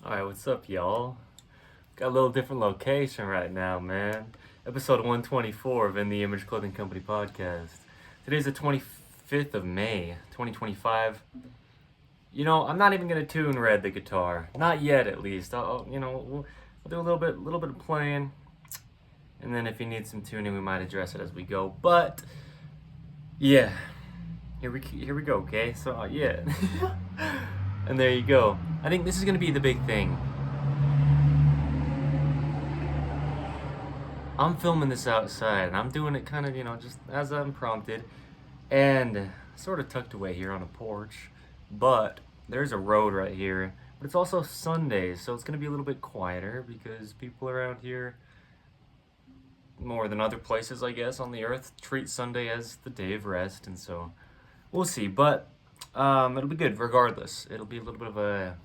Alright, what's up, y'all? Got a little different location right now, man. Episode 124 of In the Image Clothing Company Podcast. Today's the 25th of May, 2025. You know, I'm not even gonna tune Red the guitar. Not yet, at least. We'll do a little bit of playing, and then if he needs some tuning, we might address it as we go. But yeah, here we go. Okay, so yeah, and there you go. I think this is gonna be the big thing. I'm filming this outside, and I'm doing it kind of, just as I'm prompted, and sort of tucked away here on a porch. But there's a road right here, but it's also Sunday, so it's going to be a little bit quieter because people around here, more than other places, I guess, on the earth, treat Sunday as the day of rest, and so we'll see. But it'll be good regardless. It'll be a little bit of a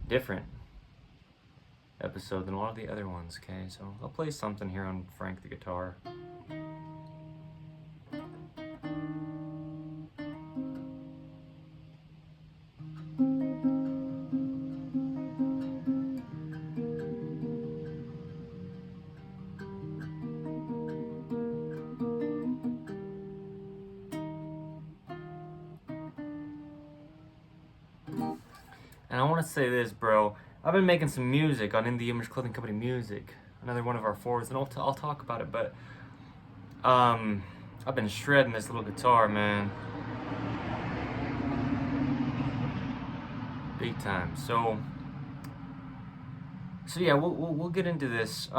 different episode than a lot of the other ones, okay? So I'll play something here on Frank the guitar. And I want to say this, bro. I've been making some music on In the Image Clothing Company Music, another one of our forwards, and I'll talk about it. But I've been shredding this little guitar, man, big time. So yeah, we'll get into this.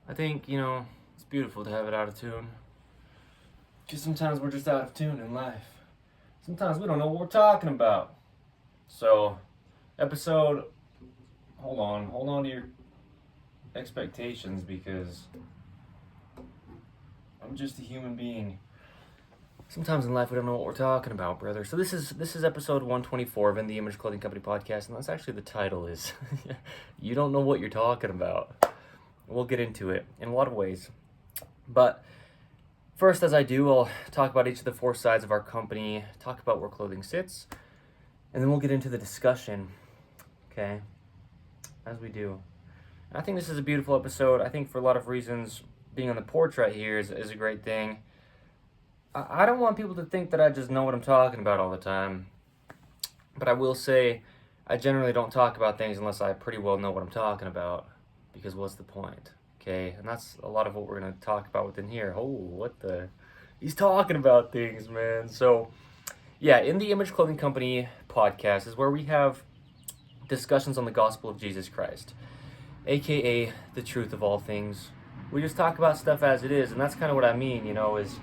I think, it's beautiful to have it out of tune. Because sometimes we're just out of tune in life. Sometimes we don't know what we're talking about. So, hold on to your expectations because I'm just a human being. Sometimes in life we don't know what we're talking about, brother. So this is episode 124 of In the Image Clothing Company Podcast, and that's actually the title is You Don't Know What You're Talking About. We'll get into it in a lot of ways. But first, as I do, I'll talk about each of the four sides of our company, talk about where clothing sits, and then we'll get into the discussion, okay, as we do. I think this is a beautiful episode. I think for a lot of reasons, being on the porch right here is a great thing. I don't want people to think that I just know what I'm talking about all the time, but I will say I generally don't talk about things unless I pretty well know what I'm talking about. Because what's the point, okay? And that's a lot of what we're going to talk about within here. Oh, he's talking about things, man. So, yeah, In the Image Clothing Company Podcast is where we have discussions on the gospel of Jesus Christ, a.k.a. the truth of all things. We just talk about stuff as it is, and that's kind of what I mean, is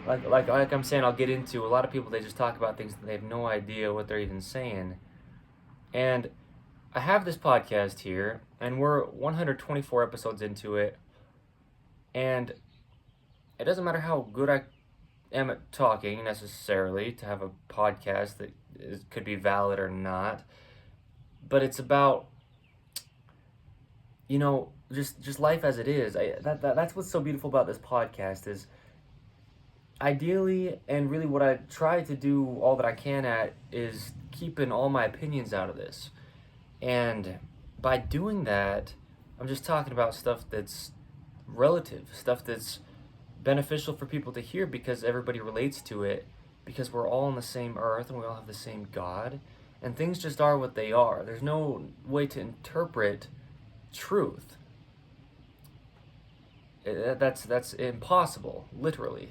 like I'm saying, I'll get into a lot of people, they just talk about things that they have no idea what they're even saying. And I have this podcast here, and we're 124 episodes into it, and it doesn't matter how good I am at talking necessarily to have a podcast that could be valid or not, but it's about, just life as it is. That's what's so beautiful about this podcast is ideally, and really what I try to do all that I can at is keeping all my opinions out of this. And by doing that, I'm just talking about stuff that's relative, stuff that's beneficial for people to hear because everybody relates to it, because we're all on the same earth and we all have the same God, and things just are what they are. There's no way to interpret truth. That's impossible, literally.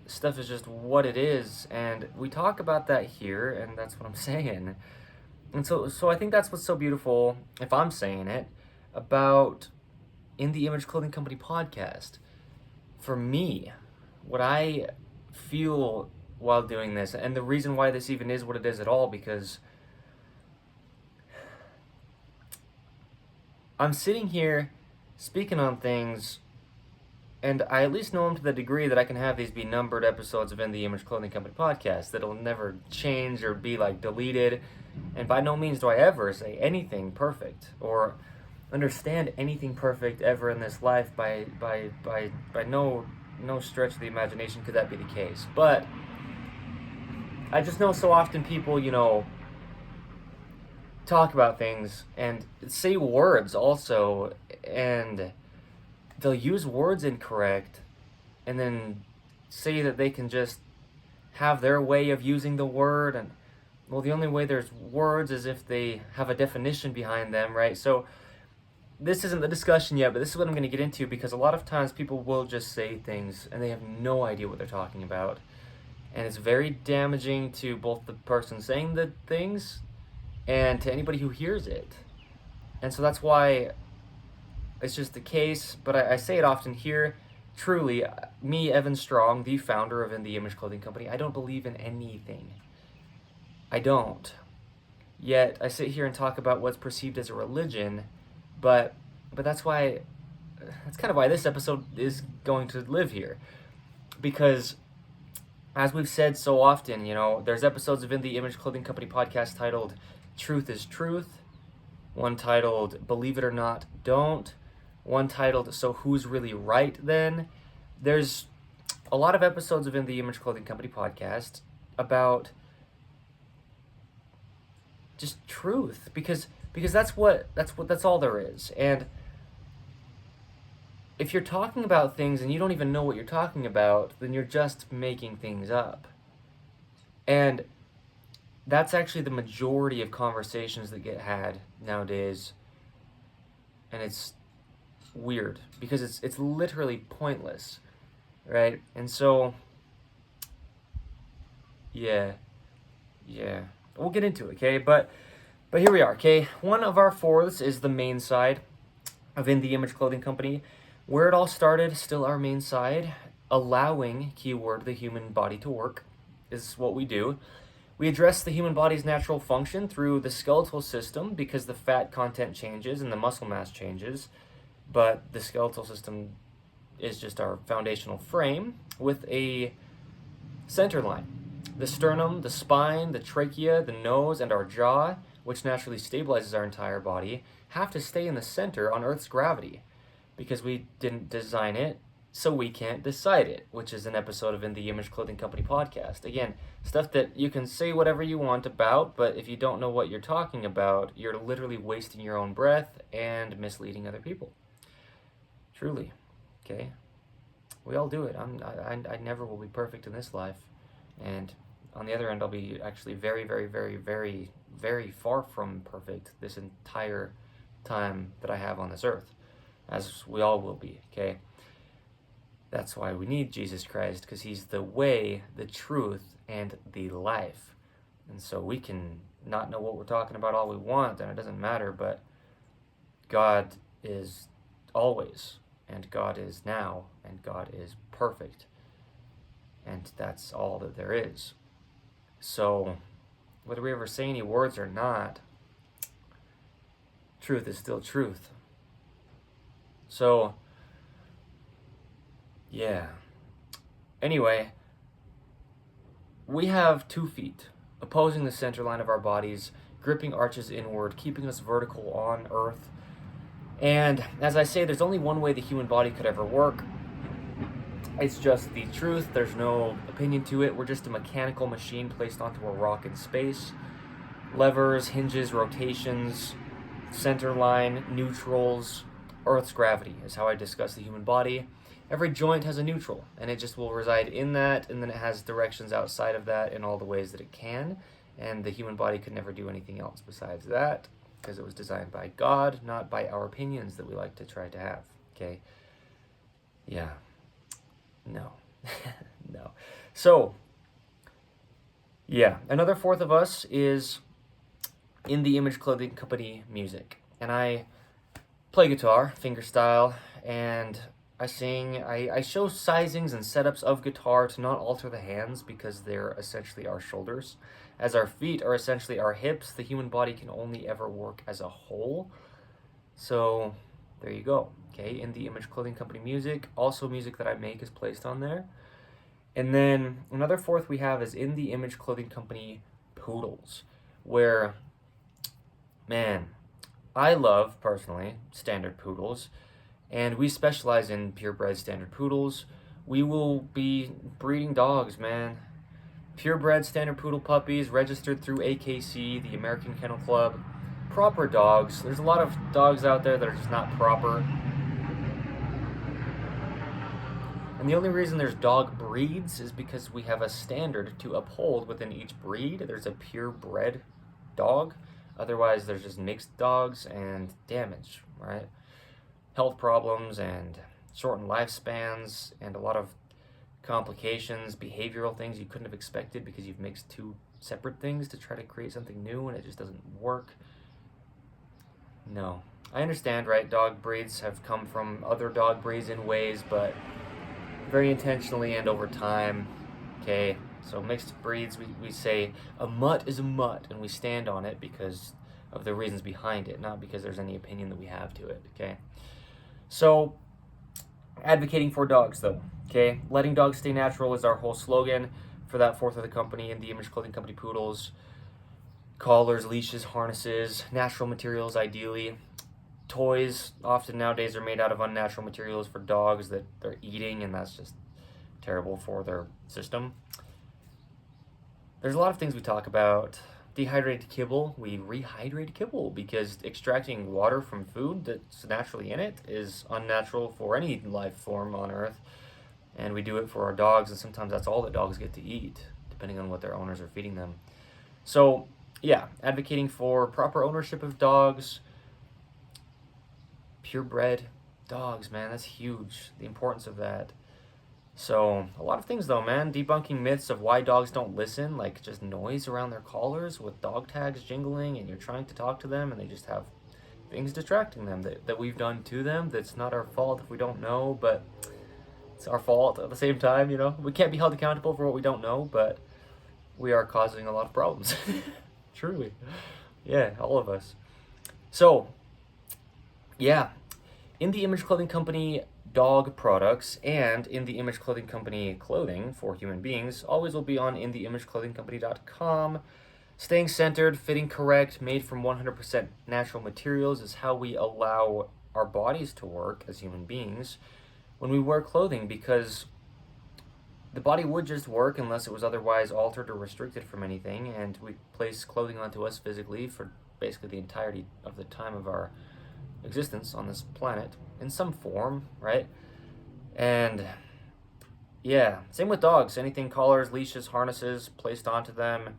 Stuff is just what it is, and we talk about that here, and that's what I'm saying. And so I think that's what's so beautiful, if I'm saying it, about In the Image Clothing Company Podcast. For me, what I feel while doing this, and the reason why this even is what it is at all, because I'm sitting here speaking on things, and I at least know them to the degree that I can have these be numbered episodes of In the Image Clothing Company podcast that'll never change or be like deleted. And by no means do I ever say anything perfect or understand anything perfect ever in this life. By no stretch of the imagination could that be the case. But I just know so often people, talk about things and say words also, and they'll use words incorrect and then say that they can just have their way of using the word. And well, the only way there's words is if they have a definition behind them, right? So this isn't the discussion yet, but this is what I'm going to get into, because a lot of times people will just say things and they have no idea what they're talking about. And it's very damaging to both the person saying the things and to anybody who hears it. And so that's why it's just the case, but I say it often here. Truly, me, Evan Strong, the founder of In the Image Clothing Company, I don't believe in anything. I don't. Yet I sit here and talk about what's perceived as a religion, but that's kind of why this episode is going to live here. Because as we've said so often, there's episodes of In the Image Clothing Company podcast titled Truth is Truth, one titled Believe It or Not, Don't, one titled So Who's Really Right Then. There's a lot of episodes of In the Image Clothing Company podcast about just truth, because that's all there is. And if you're talking about things and you don't even know what you're talking about, then you're just making things up. And that's actually the majority of conversations that get had nowadays. And it's weird because it's literally pointless, right? And so yeah, we'll get into it, okay? But here we are, okay? One of our fourths is the main side of In the Image Clothing Company. Where it all started, still our main side, allowing, keyword, the human body to work, is what we do. We address the human body's natural function through the skeletal system, because the fat content changes and the muscle mass changes, but the skeletal system is just our foundational frame with a center line. The sternum, the spine, the trachea, the nose, and our jaw, which naturally stabilizes our entire body, have to stay in the center on Earth's gravity, because we didn't design it, so we can't decide it, which is an episode of In the Image Clothing Company podcast. Again, stuff that you can say whatever you want about, but if you don't know what you're talking about, you're literally wasting your own breath and misleading other people. Truly, okay? We all do it. I never will be perfect in this life, and on the other end, I'll be actually very, very, very, very, very far from perfect this entire time that I have on this earth, as we all will be, okay? That's why we need Jesus Christ, because he's the way, the truth, and the life. And so we can not know what we're talking about all we want, and it doesn't matter, but God is always, and God is now, and God is perfect. And that's all that there is. So, whether we ever say any words or not, truth is still truth. So, yeah. Anyway, we have 2 feet, opposing the center line of our bodies, gripping arches inward, keeping us vertical on Earth. And as I say, there's only one way the human body could ever work. It's just the truth. There's no opinion to it. We're just a mechanical machine placed onto a rock in space. Levers, hinges, rotations, center line, neutrals, Earth's gravity is how I discuss the human body. Every joint has a neutral, and it just will reside in that, and then it has directions outside of that in all the ways that it can, and the human body could never do anything else besides that, because it was designed by God, not by our opinions that we like to try to have, okay? Yeah. No. No. So, yeah, another fourth of us is In the Image Clothing Company music, and I play guitar, fingerstyle, and I sing. I show sizings and setups of guitar to not alter the hands because they're essentially our shoulders. As our feet are essentially our hips, the human body can only ever work as a whole. So there you go. Okay, in the Image Clothing Company music. Also music that I make is placed on there. And then another fourth we have is in the Image Clothing Company Poodles, where, man, I love, personally, standard poodles, and we specialize in purebred standard poodles. We will be breeding dogs, man. Purebred standard poodle puppies registered through AKC, the American Kennel Club. Proper dogs. There's a lot of dogs out there that are just not proper. And the only reason there's dog breeds is because we have a standard to uphold within each breed. There's a purebred dog. Otherwise, there's just mixed dogs and damage, right? Health problems and shortened lifespans and a lot of complications, behavioral things you couldn't have expected because you've mixed two separate things to try to create something new and it just doesn't work. No. I understand, right? Dog breeds have come from other dog breeds in ways, but very intentionally and over time. Okay, so mixed breeds, we say a mutt is a mutt, and we stand on it because of the reasons behind it, not because there's any opinion that we have to it. Okay, so advocating for dogs, though. Okay, letting dogs stay natural is our whole slogan for that fourth of the company, in the Image Clothing Company Poodles. Collars, leashes, harnesses, natural materials ideally. Toys often nowadays are made out of unnatural materials for dogs that they're eating, and that's just terrible for their system. There's a lot of things we talk about. Dehydrated kibble, we rehydrate kibble because extracting water from food that's naturally in it is unnatural for any life form on Earth, and we do it for our dogs, and sometimes that's all that dogs get to eat, depending on what their owners are feeding them. So, yeah, advocating for proper ownership of dogs, purebred dogs, man, that's huge, the importance of that. So, a lot of things though, man. Debunking myths of why dogs don't listen, like just noise around their collars with dog tags jingling, and you're trying to talk to them and they just have things distracting them that we've done to them. That's not our fault if we don't know, but it's our fault at the same time, you know? We can't be held accountable for what we don't know, but we are causing a lot of problems. Truly. Yeah, all of us. So, yeah, in the Image Clothing Company dog products and in the Image Clothing Company clothing for human beings always will be on InTheImageClothingCompany.com. Staying centered, fitting correct, made from 100% natural materials is how we allow our bodies to work as human beings when we wear clothing, because the body would just work unless it was otherwise altered or restricted from anything, and we place clothing onto us physically for basically the entirety of the time of our existence on this planet in some form, right? And yeah, same with dogs. Anything, collars, leashes, harnesses placed onto them,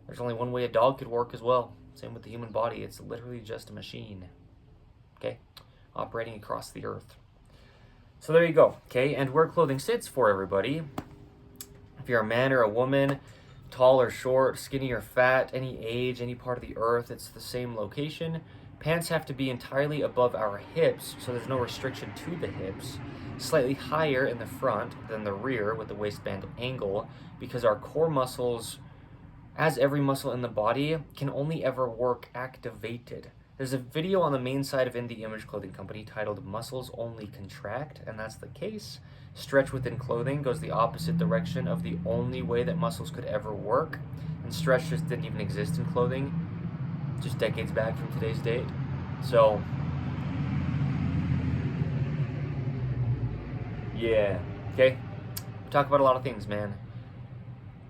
there's only one way a dog could work as well. Same with the human body. It's literally just a machine, okay, operating across the earth. So there you go, okay? And where clothing sits for everybody, if you're a man or a woman, tall or short, skinny or fat, any age, any part of the earth, it's the same location. Pants have to be entirely above our hips, so there's no restriction to the hips. Slightly higher in the front than the rear with the waistband angle, because our core muscles, as every muscle in the body, can only ever work activated. There's a video on the main side of In The Image Clothing Company titled Muscles Only Contract, and that's the case. Stretch within clothing goes the opposite direction of the only way that muscles could ever work, and stretch just didn't even exist in clothing, just decades back from today's date. So, yeah, okay? We talk about a lot of things, man.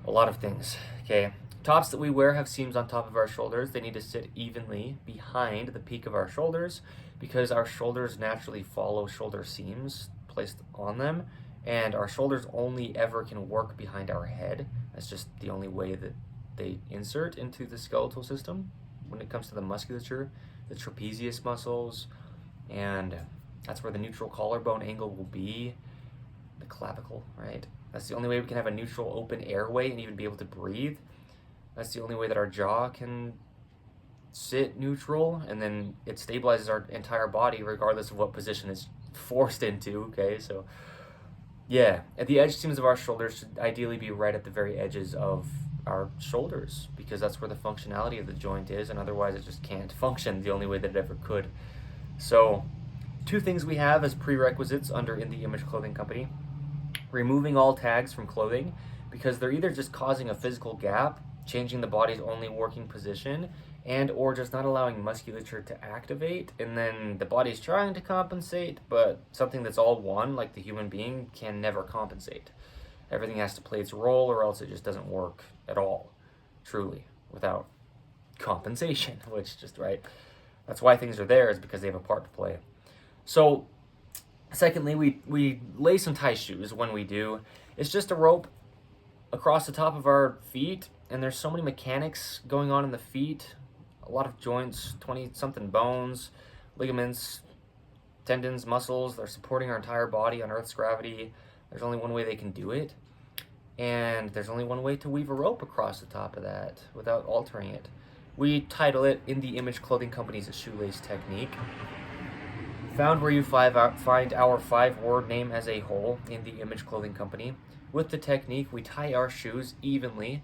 A lot of things, okay? Tops that we wear have seams on top of our shoulders. They need to sit evenly behind the peak of our shoulders because our shoulders naturally follow shoulder seams placed on them, and our shoulders only ever can work behind our head. That's just the only way that they insert into the skeletal system when it comes to the musculature, the trapezius muscles, and that's where the neutral collarbone angle will be, the clavicle, right? That's the only way we can have a neutral open airway and even be able to breathe. That's the only way that our jaw can sit neutral, and then it stabilizes our entire body regardless of what position it's forced into, okay? So, yeah, at the edge seams of our shoulders should ideally be right at the very edges of our shoulders, because that's where the functionality of the joint is, and otherwise it just can't function the only way that it ever could. So, two things we have as prerequisites under In The Image Clothing Company: removing all tags from clothing, because they're either just causing a physical gap, changing the body's only working position, and or just not allowing musculature to activate, and then the body's trying to compensate, but something that's all one, like the human being, can never compensate. Everything has to play its role, or else it just doesn't work at all, truly, without compensation, which just, right? That's why things are there, is because they have a part to play. So, secondly, we lay some tie shoes when we do. It's just a rope across the top of our feet, and there's so many mechanics going on in the feet, a lot of joints, 20-something bones, ligaments, tendons, muscles. They're supporting our entire body on Earth's gravity. There's only one way they can do it, and there's only one way to weave a rope across the top of that without altering it. We title it In The Image Clothing Company's shoelace technique. Found where you find our 5-word name as a whole, In The Image Clothing Company. With the technique, we tie our shoes evenly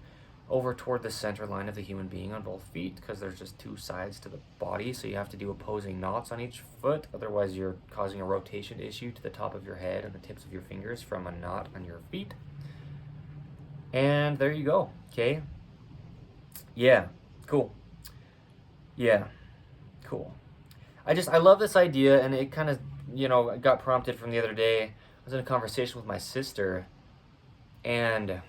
over toward the center line of the human being on both feet, because there's just two sides to the body, so you have to do opposing knots on each foot. Otherwise, you're causing a rotation issue to the top of your head and the tips of your fingers from a knot on your feet. And there you go. Okay. Yeah. Cool. Yeah. Cool. I love this idea, and it kind of, got prompted from the other day. I was in a conversation with my sister, and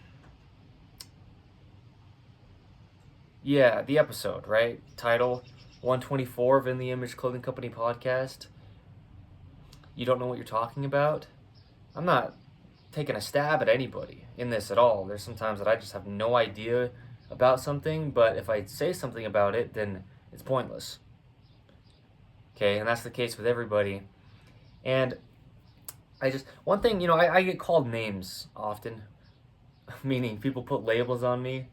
yeah, the episode, right? Title 124 of In The Image Clothing Company Podcast. You don't know what you're talking about? I'm not taking a stab at anybody in this at all. There's sometimes that I just have no idea about something, but if I say something about it, then it's pointless. Okay, and that's the case with everybody. And one thing, I get called names often, meaning people put labels on me,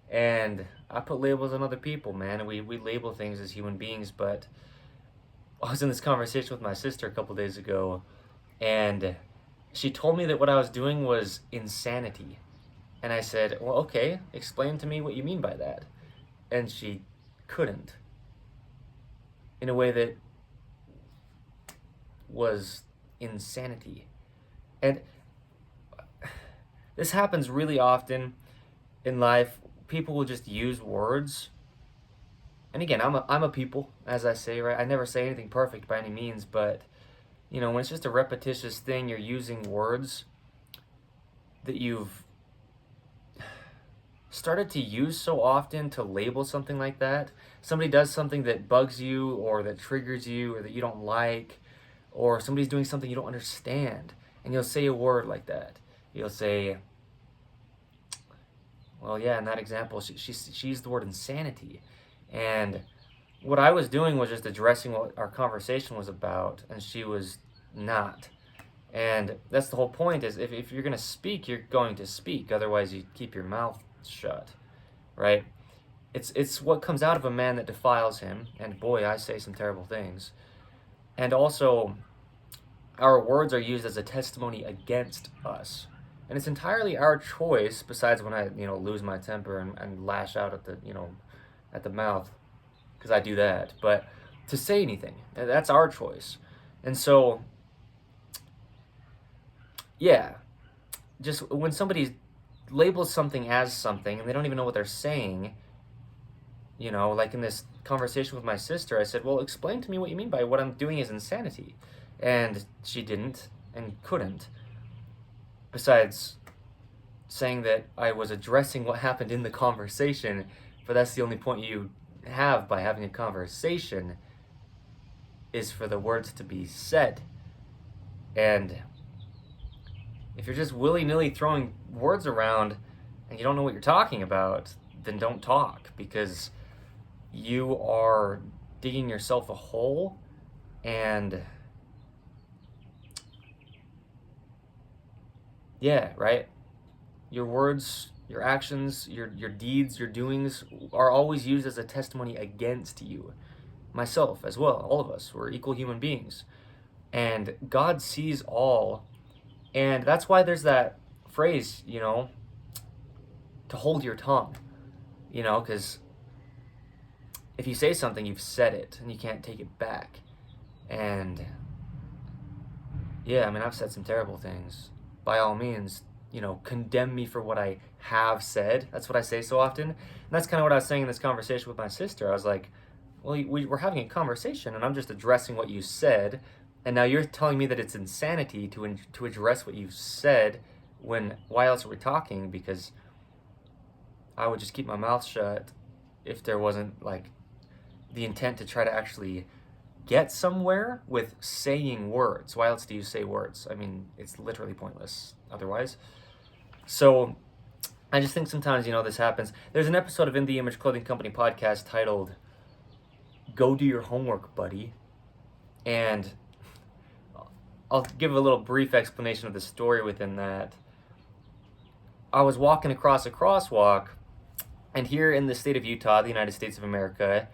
and I put labels on other people, man, and we label things as human beings. But I was in this conversation with my sister a couple days ago, and she told me that what I was doing was insanity. And I said, well, okay, explain to me what you mean by that. And she couldn't, in a way that was insanity. And this happens really often in life. People will just use words. And again, I'm a people, as I say, right? I never say anything perfect by any means, but when it's just a repetitious thing, you're using words that you've started to use so often to label something like that. Somebody does something that bugs you, or that triggers you, or that you don't like, or somebody's doing something you don't understand, and you'll say a word like that. You'll say, well, yeah, in that example, she used the word insanity. And what I was doing was just addressing what our conversation was about, and she was not. And that's the whole point, is if you're going to speak, you're going to speak. Otherwise, you keep your mouth shut, right? It's what comes out of a man that defiles him, and boy, I say some terrible things. And also, our words are used as a testimony against us. And it's entirely our choice, besides when I, lose my temper and lash out at the mouth, because I do that. But to say anything, that's our choice. And so, yeah, just when somebody labels something as something and they don't even know what they're saying, like in this conversation with my sister, I said, well, explain to me what you mean by what I'm doing is insanity. And she didn't and couldn't. Besides saying that I was addressing what happened in the conversation, but that's the only point you have by having a conversation, is for the words to be said. And if you're just willy-nilly throwing words around and you don't know what you're talking about, then don't talk, because you are digging yourself a hole. And yeah, right? Your words, your actions, your deeds, your doings are always used as a testimony against you. Myself as well, all of us, we're equal human beings. And God sees all. And that's why there's that phrase, to hold your tongue, because if you say something, you've said it and you can't take it back. And yeah, I mean, I've said some terrible things. By all means, condemn me for what I have said. That's what I say so often. And that's kind of what I was saying in this conversation with my sister. I was like, well, we're having a conversation and I'm just addressing what you said. And now you're telling me that it's insanity to address what you said why else are we talking? Because I would just keep my mouth shut if there wasn't like the intent to try to actually get somewhere with saying words. Why else do you say words? I mean, it's literally pointless otherwise. So I just think sometimes, this happens. There's an episode of In the Image Clothing Company podcast titled Go Do Your Homework, Buddy. And I'll give a little brief explanation of the story within that. I was walking across a crosswalk, and here in the state of Utah, the United States of America,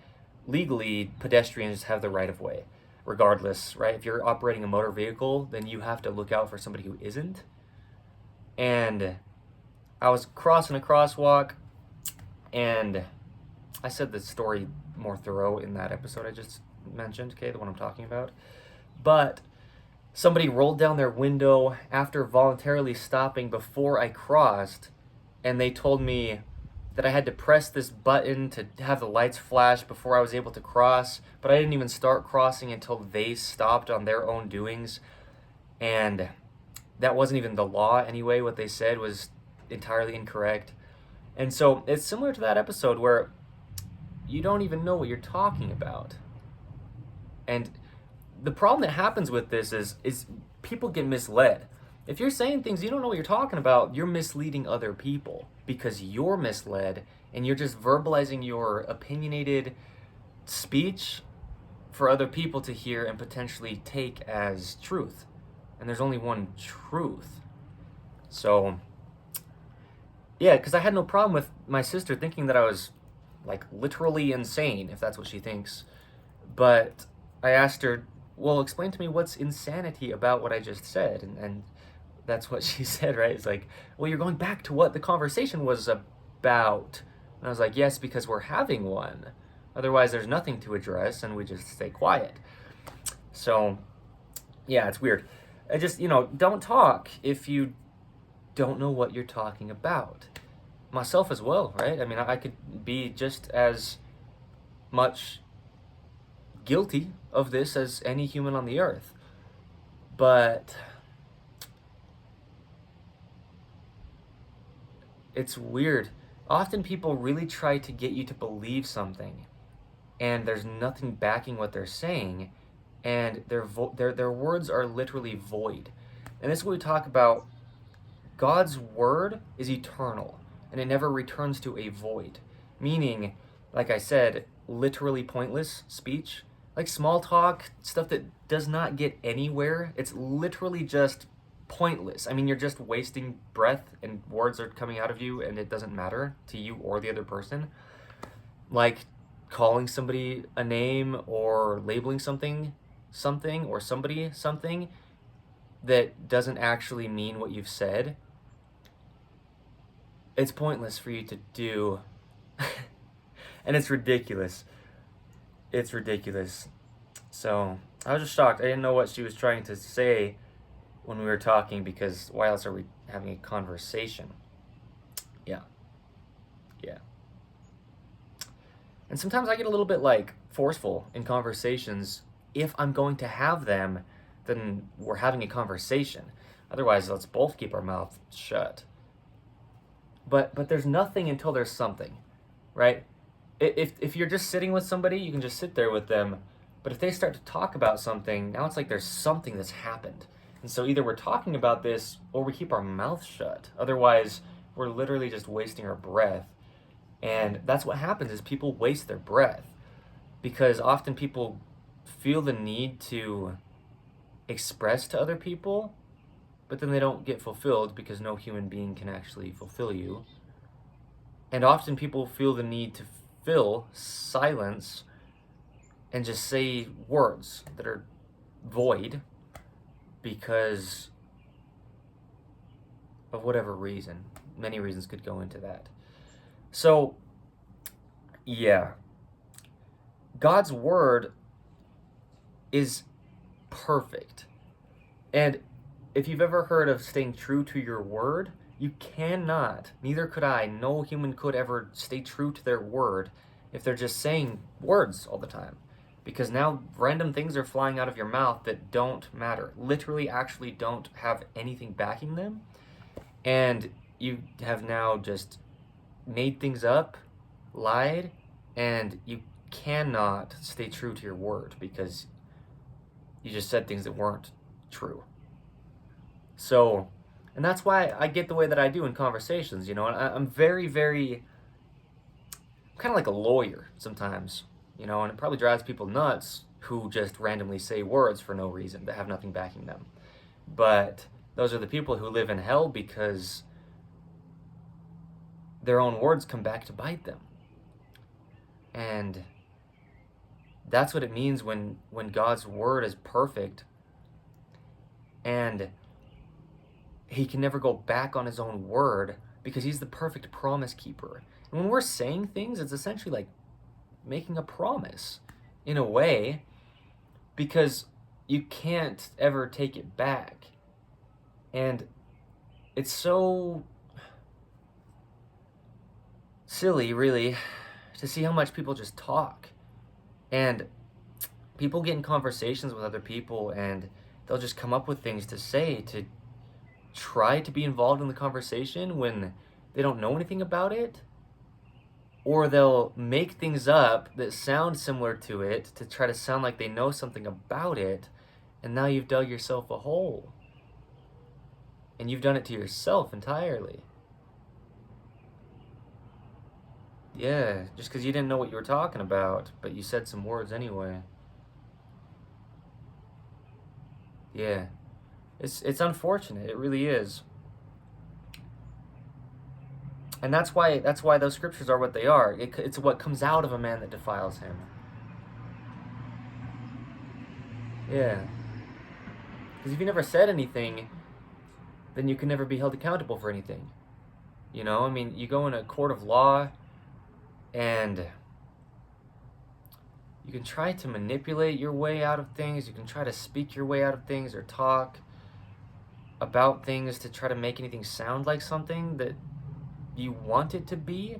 legally, pedestrians have the right of way, regardless, right? If you're operating a motor vehicle, then you have to look out for somebody who isn't. And I was crossing a crosswalk, and I said the story more thorough in that episode I just mentioned, okay, the one I'm talking about. But somebody rolled down their window after voluntarily stopping before I crossed, and they told me that I had to press this button to have the lights flash before I was able to cross, but I didn't even start crossing until they stopped on their own doings. And that wasn't even the law anyway. What they said was entirely incorrect. And so it's similar to that episode where you don't even know what you're talking about. And the problem that happens with this is people get misled. If you're saying things you don't know what you're talking about, you're misleading other people because you're misled and you're just verbalizing your opinionated speech for other people to hear and potentially take as truth. And there's only one truth. So, yeah, because I had no problem with my sister thinking that I was like literally insane, if that's what she thinks. But I asked her, well, explain to me what's insanity about what I just said. And that's what she said, right? It's like, well, you're going back to what the conversation was about. And I was like, yes, because we're having one. Otherwise, there's nothing to address and we just stay quiet. So, yeah, it's weird. I just, don't talk if you don't know what you're talking about. Myself as well, right? I mean, I could be just as much guilty of this as any human on the earth. But it's weird. Often people really try to get you to believe something, and there's nothing backing what they're saying, and their words are literally void. And this is what we talk about. God's word is eternal, and it never returns to a void. Meaning, like I said, literally pointless speech, like small talk, stuff that does not get anywhere. It's literally just pointless. I mean, you're just wasting breath and words are coming out of you and it doesn't matter to you or the other person. Like calling somebody a name or labeling something or somebody something that doesn't actually mean what you've said. It's pointless for you to do. And it's ridiculous. It's ridiculous. So I was just shocked. I didn't know what she was trying to say when we were talking, because why else are we having a conversation? Yeah. And sometimes I get a little bit forceful in conversations. If I'm going to have them, then we're having a conversation. Otherwise, let's both keep our mouth shut. But there's nothing until there's something, right? If you're just sitting with somebody, you can just sit there with them. But if they start to talk about something, now it's like there's something that's happened. And so either we're talking about this or we keep our mouth shut. Otherwise, we're literally just wasting our breath. And that's what happens is people waste their breath. Because often people feel the need to express to other people, but then they don't get fulfilled because no human being can actually fulfill you. And often people feel the need to fill silence and just say words that are void because of whatever reason. Many reasons could go into that. So, yeah. God's word is perfect. And if you've ever heard of staying true to your word, you cannot, neither could I, no human could ever stay true to their word if they're just saying words all the time. Because now random things are flying out of your mouth that don't matter. Literally, actually don't have anything backing them. And you have now just made things up, lied, and you cannot stay true to your word because you just said things that weren't true. So, and that's why I get the way that I do in conversations, and I'm very, very, I'm kind of like a lawyer sometimes, and it probably drives people nuts who just randomly say words for no reason that have nothing backing them. But those are the people who live in hell because their own words come back to bite them. And that's what it means when God's word is perfect and he can never go back on his own word because he's the perfect promise keeper. And when we're saying things, it's essentially like making a promise in a way because you can't ever take it back. And it's so silly, really, to see how much people just talk. And people get in conversations with other people and they'll just come up with things to say to try to be involved in the conversation when they don't know anything about it. Or they'll make things up that sound similar to it to try to sound like they know something about it. And now you've dug yourself a hole. And you've done it to yourself entirely. Yeah, just because you didn't know what you were talking about, but you said some words anyway. Yeah, it's unfortunate. It really is. And that's why those scriptures are what they are. It's what comes out of a man that defiles him. Yeah. Because if you never said anything, then you can never be held accountable for anything. You go in a court of law and you can try to manipulate your way out of things. You can try to speak your way out of things or talk about things to try to make anything sound like something that you want it to be,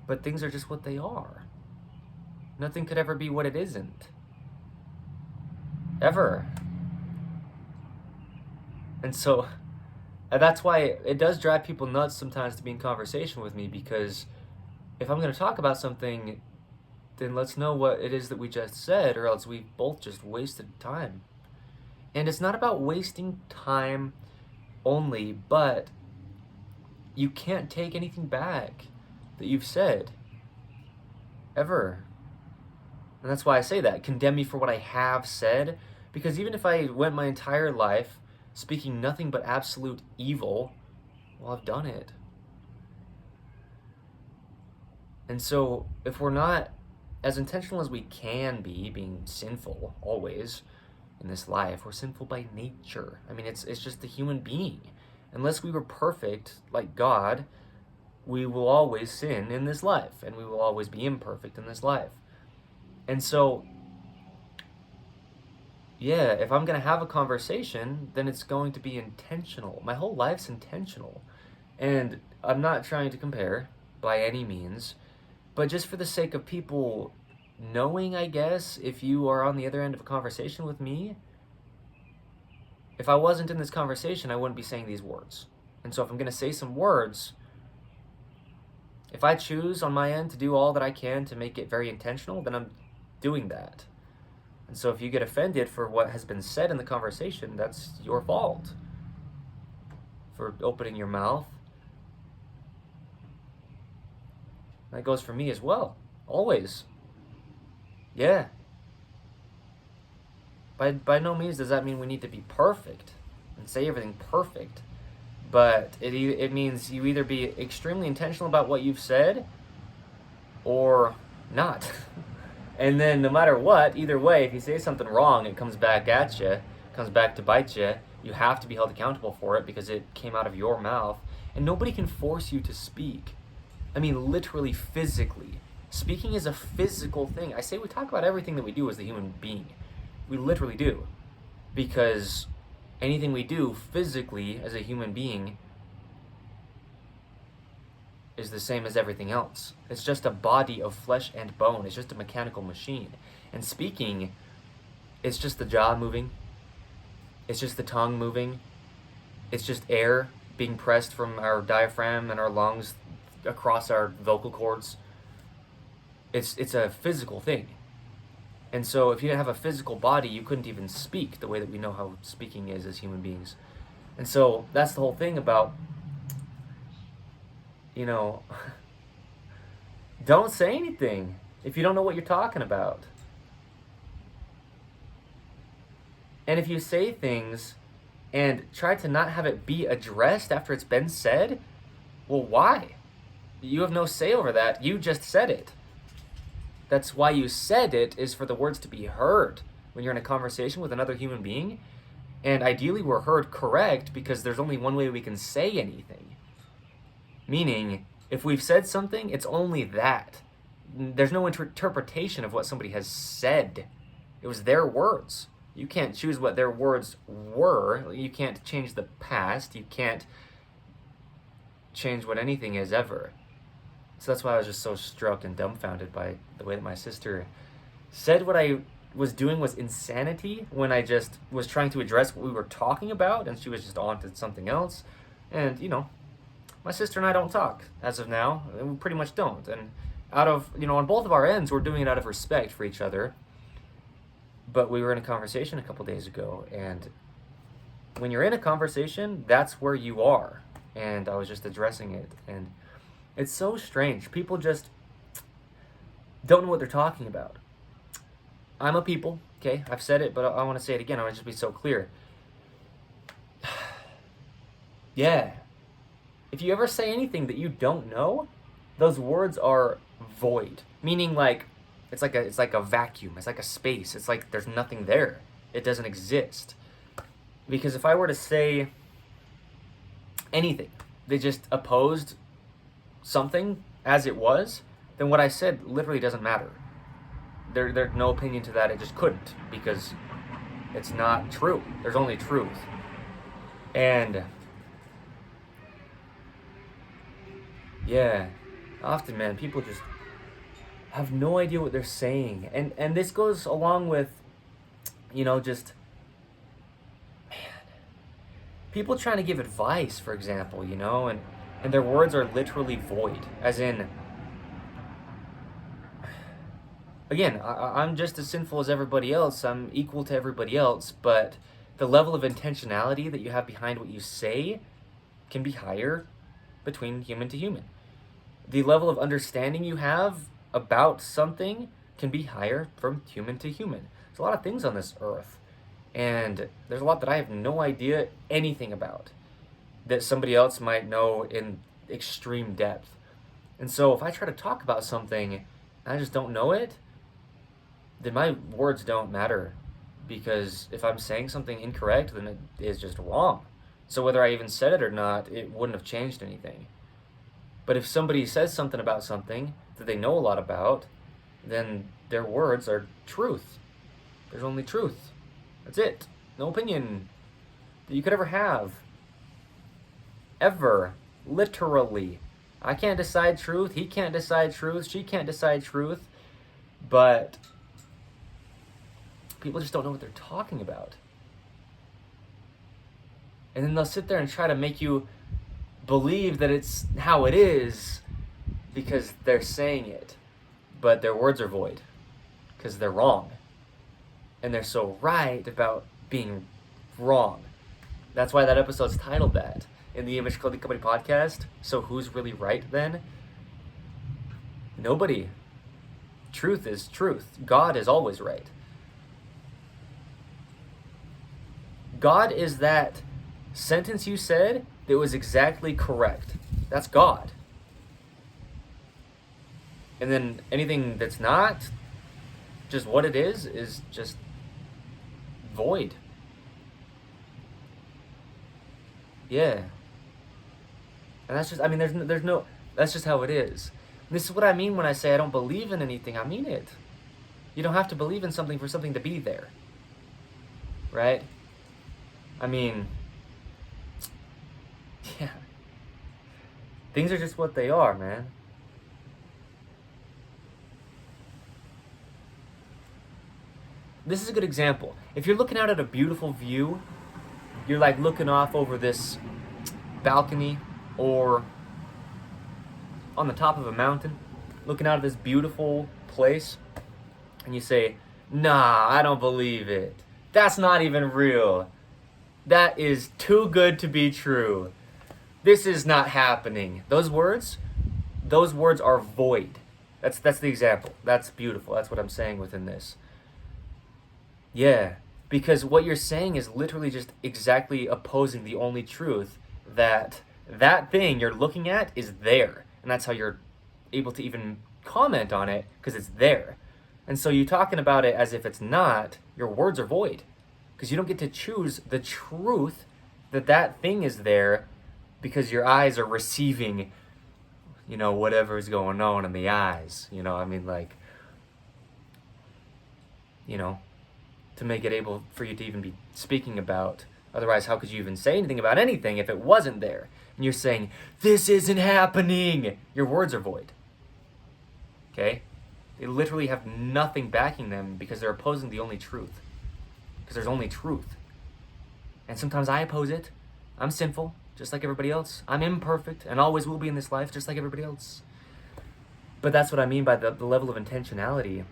but things are just what they are. Nothing could ever be what it isn't. Ever. And so that's why it does drive people nuts sometimes to be in conversation with me, because if I'm going to talk about something, then let's know what it is that we just said, or else we both just wasted time. And it's not about wasting time only, but you can't take anything back that you've said. Ever. And that's why I say that. Condemn me for what I have said, because even if I went my entire life speaking nothing but absolute evil, well, I've done it. And so if we're not as intentional as we can be, being sinful always in this life, we're sinful by nature. I mean, it's just the human being. Unless we were perfect like God, we will always sin in this life, and we will always be imperfect in this life. And so, yeah, if I'm going to have a conversation, then it's going to be intentional. My whole life's intentional. And I'm not trying to compare by any means, but just for the sake of people knowing, I guess, if you are on the other end of a conversation with me, if I wasn't in this conversation, I wouldn't be saying these words. And so if I'm going to say some words, if I choose on my end to do all that I can to make it very intentional, then I'm doing that. And so if you get offended for what has been said in the conversation, that's your fault for opening your mouth. That goes for me as well. Always. Yeah. By no means does that mean we need to be perfect and say everything perfect. But it means you either be extremely intentional about what you've said or not. And then no matter what, either way, if you say something wrong, it comes back at you. comes back to bite you, you have to be held accountable for it because it came out of your mouth. And nobody can force you to speak. I mean, literally, physically. Speaking is a physical thing. I say we talk about everything that we do as the human being. We literally do. Because anything we do physically as a human being is the same as everything else. It's just a body of flesh and bone. It's just a mechanical machine. And speaking, it's just the jaw moving. It's just the tongue moving. It's just air being pressed from our diaphragm and our lungs across our vocal cords. It's a physical thing. And so if you didn't have a physical body, you couldn't even speak the way that we know how speaking is as human beings. And so that's the whole thing about, don't say anything if you don't know what you're talking about. And if you say things and try to not have it be addressed after it's been said, well, why? You have no say over that. You just said it. That's why you said it, is for the words to be heard when you're in a conversation with another human being. And ideally, we're heard correct because there's only one way we can say anything. Meaning, if we've said something, it's only that. There's no interpretation of what somebody has said. It was their words. You can't choose what their words were. You can't change the past. You can't change what anything is ever. So that's why I was just so struck and dumbfounded by the way that my sister said what I was doing was insanity when I just was trying to address what we were talking about, and she was just on to something else. And, my sister and I don't talk as of now. We pretty much don't. And out of, on both of our ends, we're doing it out of respect for each other. But we were in a conversation a couple days ago, and when you're in a conversation, that's where you are. And I was just addressing it, and it's so strange. People just don't know what they're talking about. I'm a people, okay? I've said it, but I want to say it again. I want to just be so clear. Yeah. If you ever say anything that you don't know, those words are void. Meaning, it's like a vacuum. It's like a space. It's like there's nothing there. It doesn't exist. Because if I were to say anything that just opposed something as it was, then what I said literally doesn't matter. There's no opinion to that. It just couldn't, because it's not true. There's only truth. And yeah, often, man, people just have no idea what they're saying. And this goes along with, just, man, people trying to give advice, for example, and their words are literally void. As in, again, I'm just as sinful as everybody else. I'm equal to everybody else, but the level of intentionality that you have behind what you say can be higher between human to human. The level of understanding you have about something can be higher from human to human. There's a lot of things on this earth, and there's a lot that I have no idea anything about that somebody else might know in extreme depth. And so if I try to talk about something and I just don't know it, then my words don't matter, because if I'm saying something incorrect, then it is just wrong. So whether I even said it or not, it wouldn't have changed anything. But if somebody says something about something that they know a lot about, then their words are truth. There's only truth. That's it. No opinion that you could ever have. Ever. Literally. I can't decide truth. He can't decide truth. She can't decide truth. But people just don't know what they're talking about. And then they'll sit there and try to make you believe that it's how it is because they're saying it. But their words are void because they're wrong. And they're so right about being wrong. That's why that episode's titled that. In the Image Clothing Company podcast. So who's really right then? Nobody. Truth is truth. God is always right. God is that sentence you said that was exactly correct. That's God. And then anything that's not just what it is just void. Yeah. And that's just, I mean, there's no, that's just how it is. And this is what I mean when I say I don't believe in anything. I mean it. You don't have to believe in something for something to be there. Right? I mean, yeah. Things are just what they are, man. This is a good example. If you're looking out at a beautiful view, you're like looking off over this balcony or on the top of a mountain, looking out at this beautiful place, and you say, nah, I don't believe it. That's not even real. That is too good to be true. This is not happening. Those words are void. That's the example. That's beautiful. That's what I'm saying within this. Yeah, because what you're saying is literally just exactly opposing the only truth, that thing you're looking at is there. And that's how you're able to even comment on it, because it's there. And so you talking about it as if it's not, your words are void. Because you don't get to choose the truth that thing is there, because your eyes are receiving, whatever is going on in the eyes. I mean, like, to make it able for you to even be speaking about. Otherwise, how could you even say anything about anything if it wasn't there? And you're saying, this isn't happening. Your words are void. Okay? They literally have nothing backing them because they're opposing the only truth. Because there's only truth. And sometimes I oppose it. I'm sinful, just like everybody else. I'm imperfect and always will be in this life, just like everybody else. But that's what I mean by the level of intentionality.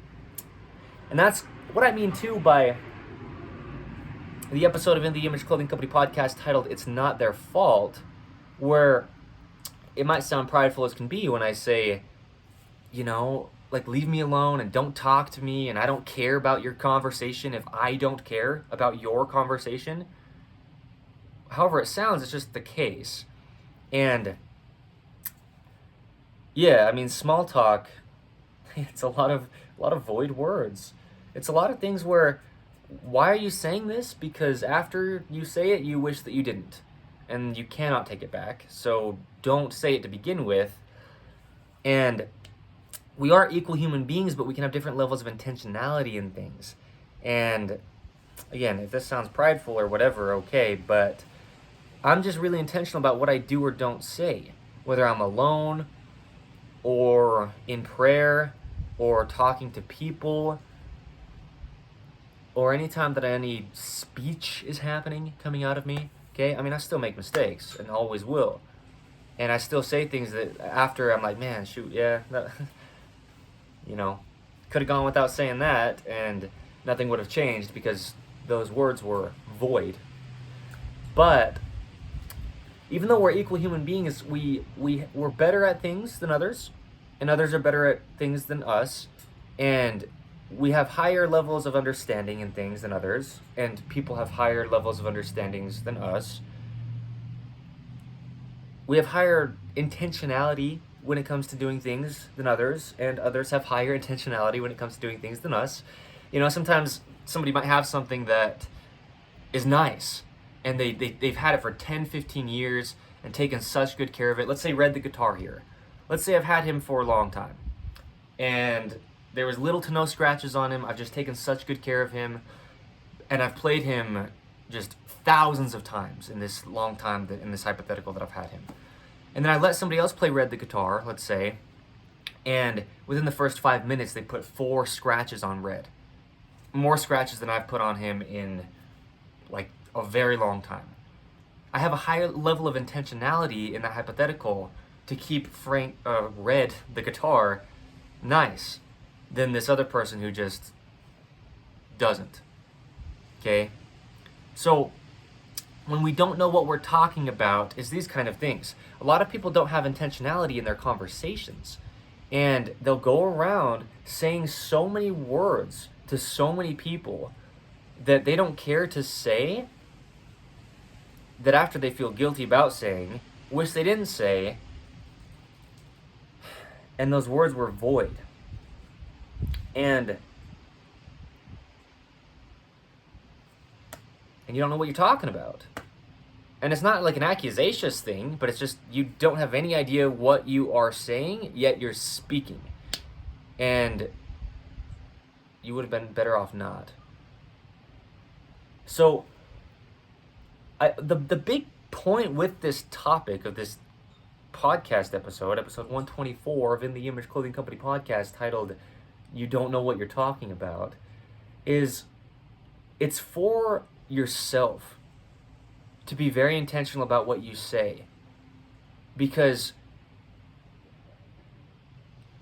And that's what I mean, too, by the episode of In the Image Clothing Company podcast titled It's Not Their Fault, where it might sound prideful as can be when I say, like, leave me alone and don't talk to me, and I don't care about your conversation if I don't care about your conversation. However it sounds, it's just the case. And yeah, I mean, small talk, it's a lot of void words. It's a lot of things where, why are you saying this? Because after you say it, you wish that you didn't. And you cannot take it back. So don't say it to begin with. And we are equal human beings, but we can have different levels of intentionality in things. And again, if this sounds prideful or whatever, okay, but I'm just really intentional about what I do or don't say. Whether I'm alone or in prayer or talking to people, or anytime that any speech is happening, coming out of me, okay? I mean, I still make mistakes, and always will. And I still say things that after I'm like, man, shoot, yeah, that, could have gone without saying that, and nothing would have changed because those words were void. But even though we're equal human beings, we're better at things than others, and others are better at things than us, and we have higher levels of understanding in things than others, and people have higher levels of understandings than us. We have higher intentionality when it comes to doing things than others, and others have higher intentionality when it comes to doing things than us. Sometimes somebody might have something that is nice, and they've had it for 10, 15 years and taken such good care of it. Let's say Red the guitar here. Let's say I've had him for a long time, and there was little to no scratches on him. I've just taken such good care of him, and I've played him just thousands of times in this long time, in this hypothetical that I've had him. And then I let somebody else play Red the guitar, let's say, and within the first 5 minutes, they put 4 scratches on Red. More scratches than I've put on him in, like, a very long time. I have a higher level of intentionality in that hypothetical to keep Red the guitar nice than this other person who just doesn't. Okay? So when we don't know what we're talking about is these kind of things. A lot of people don't have intentionality in their conversations, and they'll go around saying so many words to so many people that they don't care to say, that after they feel guilty about saying, wish they didn't say, and those words were void. And you don't know what you're talking about. And it's not like an accusations thing, but it's just you don't have any idea what you are saying, yet you're speaking. And you would have been better off not. So, the big point with this topic of this podcast episode 124 of In the Image Clothing Company podcast, titled "You Don't Know What You're Talking About," is it's for yourself to be very intentional about what you say, because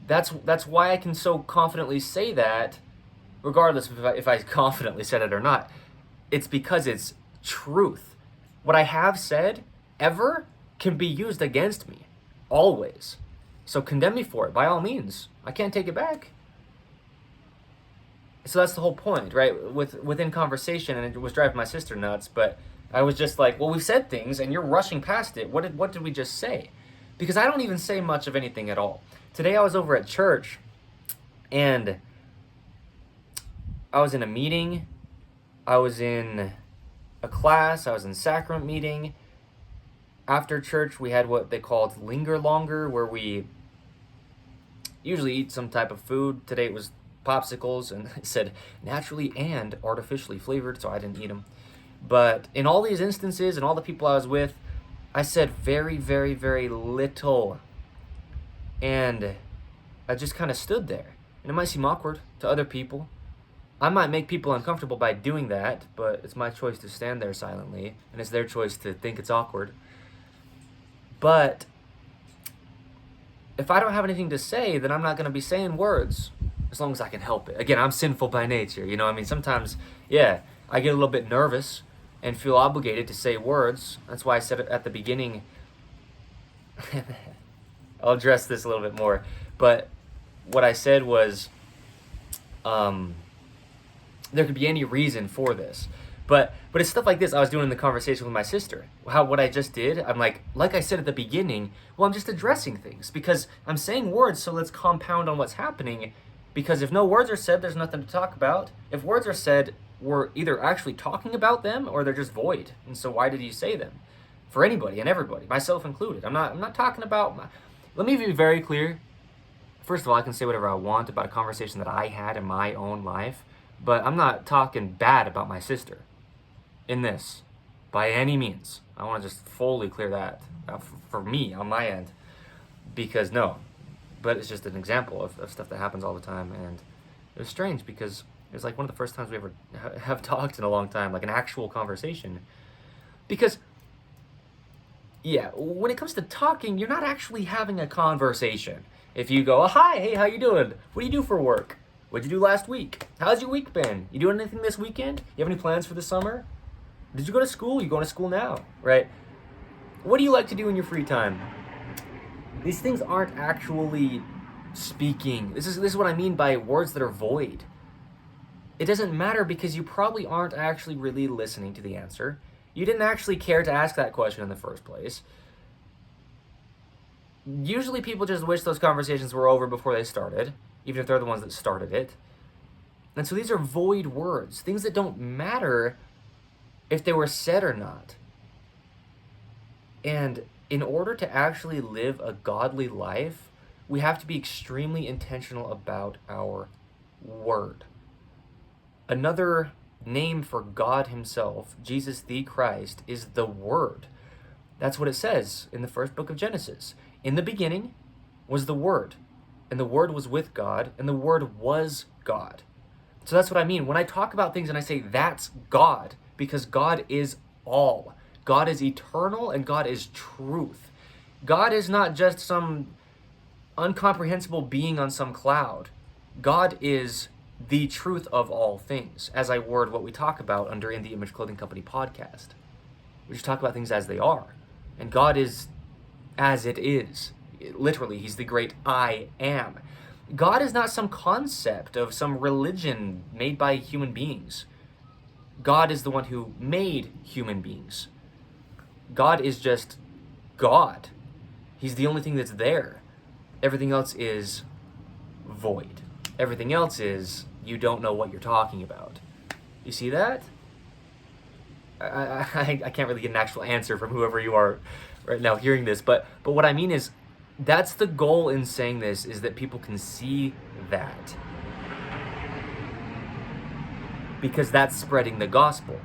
that's why I can so confidently say that, regardless of if I confidently said it or not. It's because it's truth. What I have said ever can be used against me, always. So condemn me for it, by all means. I can't take it back. So that's the whole point, right? Within conversation, and it was driving my sister nuts, but I was just like, well, we've said things, and you're rushing past it. What did we just say? Because I don't even say much of anything at all. Today I was over at church, and I was in a meeting. I was in a class. I was in sacrament meeting. After church, we had what they called linger longer, where we usually eat some type of food. Today it was popsicles, and it said naturally and artificially flavored, so I didn't eat them. But in all these instances and all the people I was with, I said very, very, very little. And I just kind of stood there. And it might seem awkward to other people. I might make people uncomfortable by doing that, but it's my choice to stand there silently, and it's their choice to think it's awkward. But if I don't have anything to say, then I'm not going to be saying words, as long as I can help it. Again, I'm sinful by nature, you know what I mean? Sometimes, yeah, I get a little bit nervous and feel obligated to say words. That's why I said it at the beginning. I'll address this a little bit more. But what I said was, there could be any reason for this. But it's stuff like this I was doing in the conversation with my sister. What I just did, I'm like I said at the beginning, well, I'm just addressing things. Because I'm saying words, so let's compound on what's happening. Because if no words are said, there's nothing to talk about. If words are said, we're either actually talking about them or they're just void. And so why did you say them? For anybody and everybody, myself included. I'm not talking about... Let me be very clear. First of all, I can say whatever I want about a conversation that I had in my own life. But I'm not talking bad about my sister in this, by any means. I want to just fully clear that for me, on my end. Because no, but it's just an example of stuff that happens all the time. And it was strange because it was like one of the first times we ever have talked in a long time, like an actual conversation. Because, yeah, when it comes to talking, you're not actually having a conversation. If you go, oh, hi, hey, how you doing? What do you do for work? What'd you do last week? How's your week been? You doing anything this weekend? You have any plans for the summer? Did you go to school? You going to school now, right? What do you like to do in your free time? These things aren't actually speaking. This is what I mean by words that are void. It doesn't matter because you probably aren't actually really listening to the answer. You didn't actually care to ask that question in the first place. Usually people just wish those conversations were over before they started, even if they're the ones that started it. And so these are void words, things that don't matter if they were said or not. And in order to actually live a godly life, we have to be extremely intentional about our word. Another name for God himself, Jesus the Christ, is the Word. That's what it says in the first book of Genesis. In the beginning was the Word, and the Word was with God, and the Word was God. So that's what I mean. When I talk about things and I say that's God, because God is all. God is eternal, and God is truth. God is not just some incomprehensible being on some cloud. God is the truth of all things, as I word what we talk about under In the Image Clothing Company podcast. We just talk about things as they are. And God is as it is. Literally, he's the great I am. God is not some concept of some religion made by human beings. God is the one who made human beings. God is just God. He's the only thing that's there. Everything else is void. Everything else is you don't know what you're talking about. You see that? I can't really get an actual answer from whoever you are right now hearing this, but what I mean is, that's the goal in saying this, is that people can see that. Because that's spreading the gospel,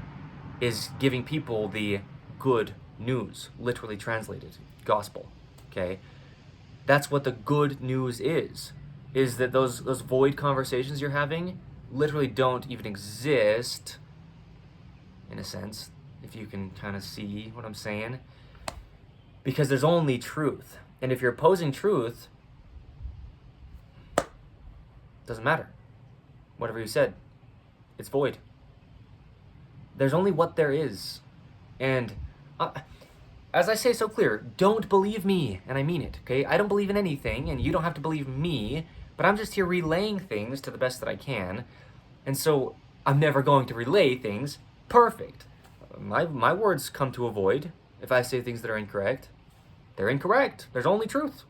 is giving people the good news, literally translated, gospel, okay? That's what the good news is that those void conversations you're having literally don't even exist, in a sense, if you can kind of see what I'm saying. Because there's only truth. And if you're opposing truth, doesn't matter. Whatever you said, it's void. There's only what there is. And as I say so clear, don't believe me, and I mean it, okay? I don't believe in anything, and you don't have to believe me, but I'm just here relaying things to the best that I can. And so I'm never going to relay things perfect. My words come to a void if I say things that are incorrect. They're incorrect. There's only truth.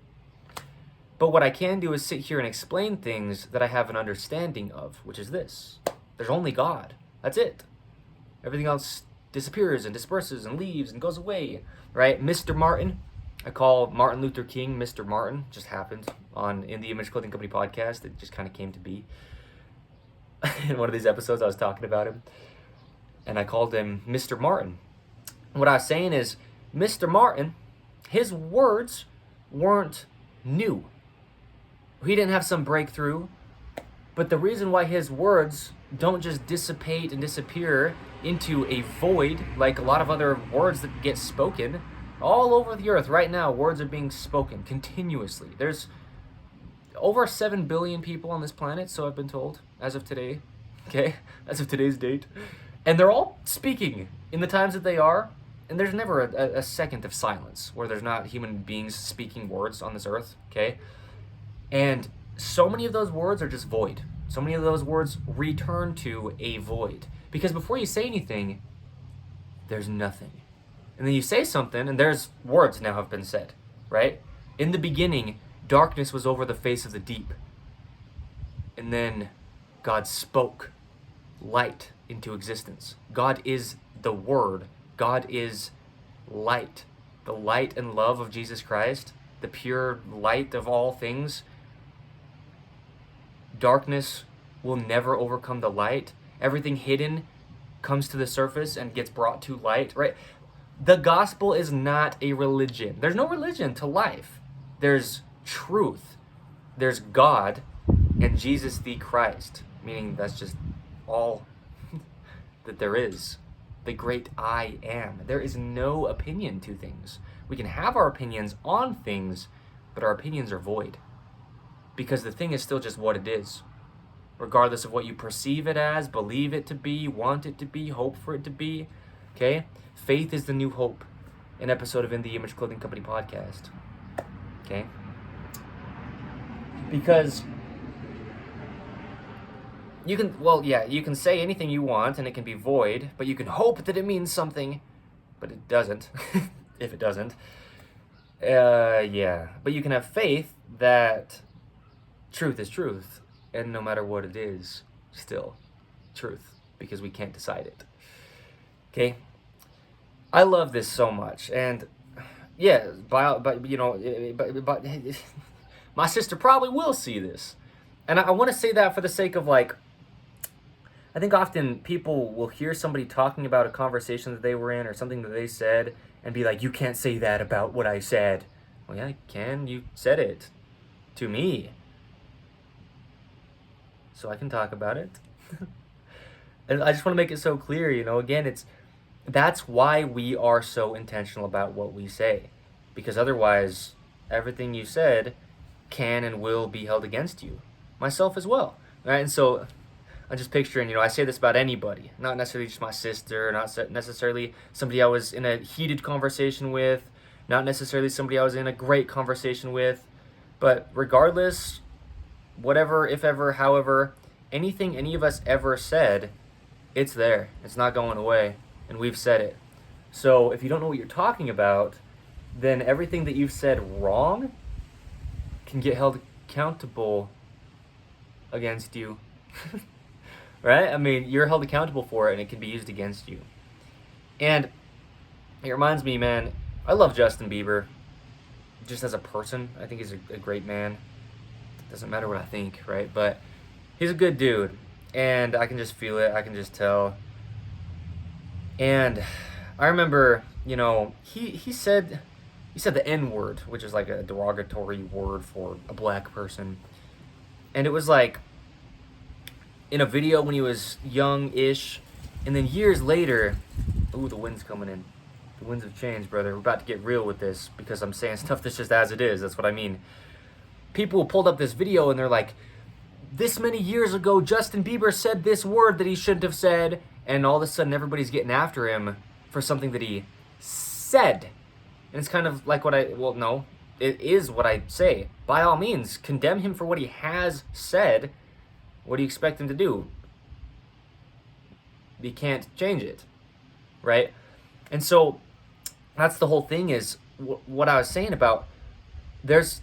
But what I can do is sit here and explain things that I have an understanding of, which is this. There's only God. That's it. Everything else disappears and disperses and leaves and goes away, right? Mr. Martin, I call Martin Luther King Mr. Martin. Just happened on In the Image Clothing Company podcast. It just kind of came to be. In one of these episodes, I was talking about him, and I called him Mr. Martin. What I was saying is, Mr. Martin, his words weren't new. He didn't have some breakthrough, but the reason why his words don't just dissipate and disappear into a void like a lot of other words that get spoken all over the earth right now, words are being spoken continuously. There's over 7 billion people on this planet, so I've been told, as of today, okay, as of today's date, and they're all speaking in the times that they are, and there's never a second of silence where there's not human beings speaking words on this earth, okay, and so many of those words are just void. So many of those words return to a void. Because before you say anything, there's nothing. And then you say something, and there's words now have been said, right? In the beginning, darkness was over the face of the deep. And then God spoke light into existence. God is the Word. God is light. The light and love of Jesus Christ, the pure light of all things. Darkness will never overcome the light. Everything hidden comes to the surface and gets brought to light, right? The gospel is not a religion. There's no religion to life. There's truth. There's God and Jesus the Christ, meaning that's just all that there is. The great I am. There is no opinion to things. We can have our opinions on things, but our opinions are void. Because the thing is still just what it is. Regardless of what you perceive it as, believe it to be, want it to be, hope for it to be. Okay? Faith is the new hope. An episode of In the Image Clothing Company podcast. Okay? Because you can say anything you want and it can be void, but you can hope that it means something, but it doesn't. If it doesn't. But you can have faith that truth is truth, and no matter what it is, still truth, because we can't decide it. Okay? I love this so much, and yeah, but my sister probably will see this, and I want to say that for the sake of, like, I think often people will hear somebody talking about a conversation that they were in or something that they said and be like, you can't say that about what I said. Well, yeah, I can. You said it to me, so I can talk about it. And I just want to make it so clear, again, that's why we are so intentional about what we say, because otherwise everything you said can and will be held against you, myself as well, right? And so I'm just picturing, I say this about anybody, not necessarily just my sister, not necessarily somebody I was in a heated conversation with, not necessarily somebody I was in a great conversation with, but regardless, whatever, if ever, however, anything any of us ever said, it's there. It's not going away, and we've said it. So if you don't know what you're talking about, then everything that you've said wrong can get held accountable against you. Right? I mean, you're held accountable for it, and it can be used against you. And it reminds me, man, I love Justin Bieber. Just as a person, I think he's a great man. Doesn't matter what I think, right? But he's a good dude. And I can just feel it. I can just tell. And I remember, he said the N-word, which is like a derogatory word for a black person. And it was like in a video when he was young-ish. And then years later, ooh, the wind's coming in. The winds have changed, brother. We're about to get real with this because I'm saying stuff that's just as it is. That's what I mean. People pulled up this video and they're like, this many years ago, Justin Bieber said this word that he shouldn't have said. And all of a sudden, everybody's getting after him for something that he said. And it's kind of like no, it is what I say. By all means, condemn him for what he has said. What do you expect him to do? You can't change it, right? And so that's the whole thing is what I was saying about there's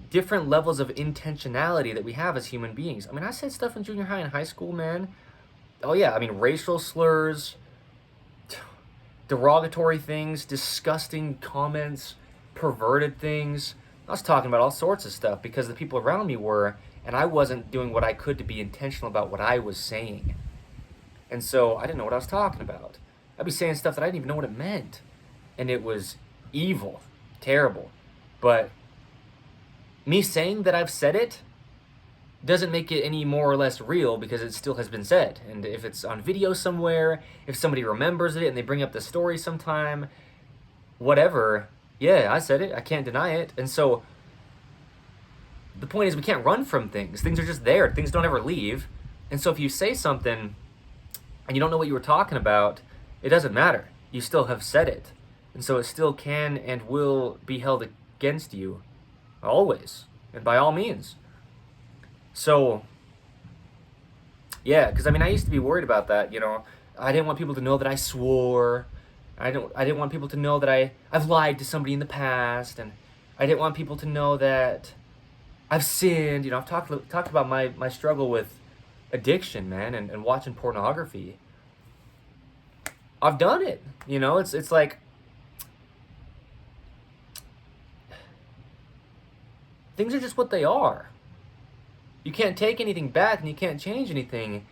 different levels of intentionality that we have as human beings. I mean, I said stuff in junior high and high school, man. Oh yeah, I mean, racial slurs, derogatory things, disgusting comments, perverted things. I was talking about all sorts of stuff because the people around me were, and I wasn't doing what I could to be intentional about what I was saying. And so I didn't know what I was talking about. I'd be saying stuff that I didn't even know what it meant. And it was evil, terrible. But me saying that I've said it doesn't make it any more or less real because it still has been said. And if it's on video somewhere, if somebody remembers it and they bring up the story sometime, whatever, yeah, I said it. I can't deny it. And so the point is we can't run from things. Things are just there. Things don't ever leave. And so if you say something and you don't know what you were talking about, it doesn't matter. You still have said it. And so it still can and will be held against you. Always. And by all means. So, yeah, because I used to be worried about that, I didn't want people to know that I swore. I didn't want people to know that I've lied to somebody in the past. And I didn't want people to know that I've sinned. I've talked about my struggle with addiction, man, and watching pornography. I've done it. It's like things are just what they are. You can't take anything back and you can't change anything.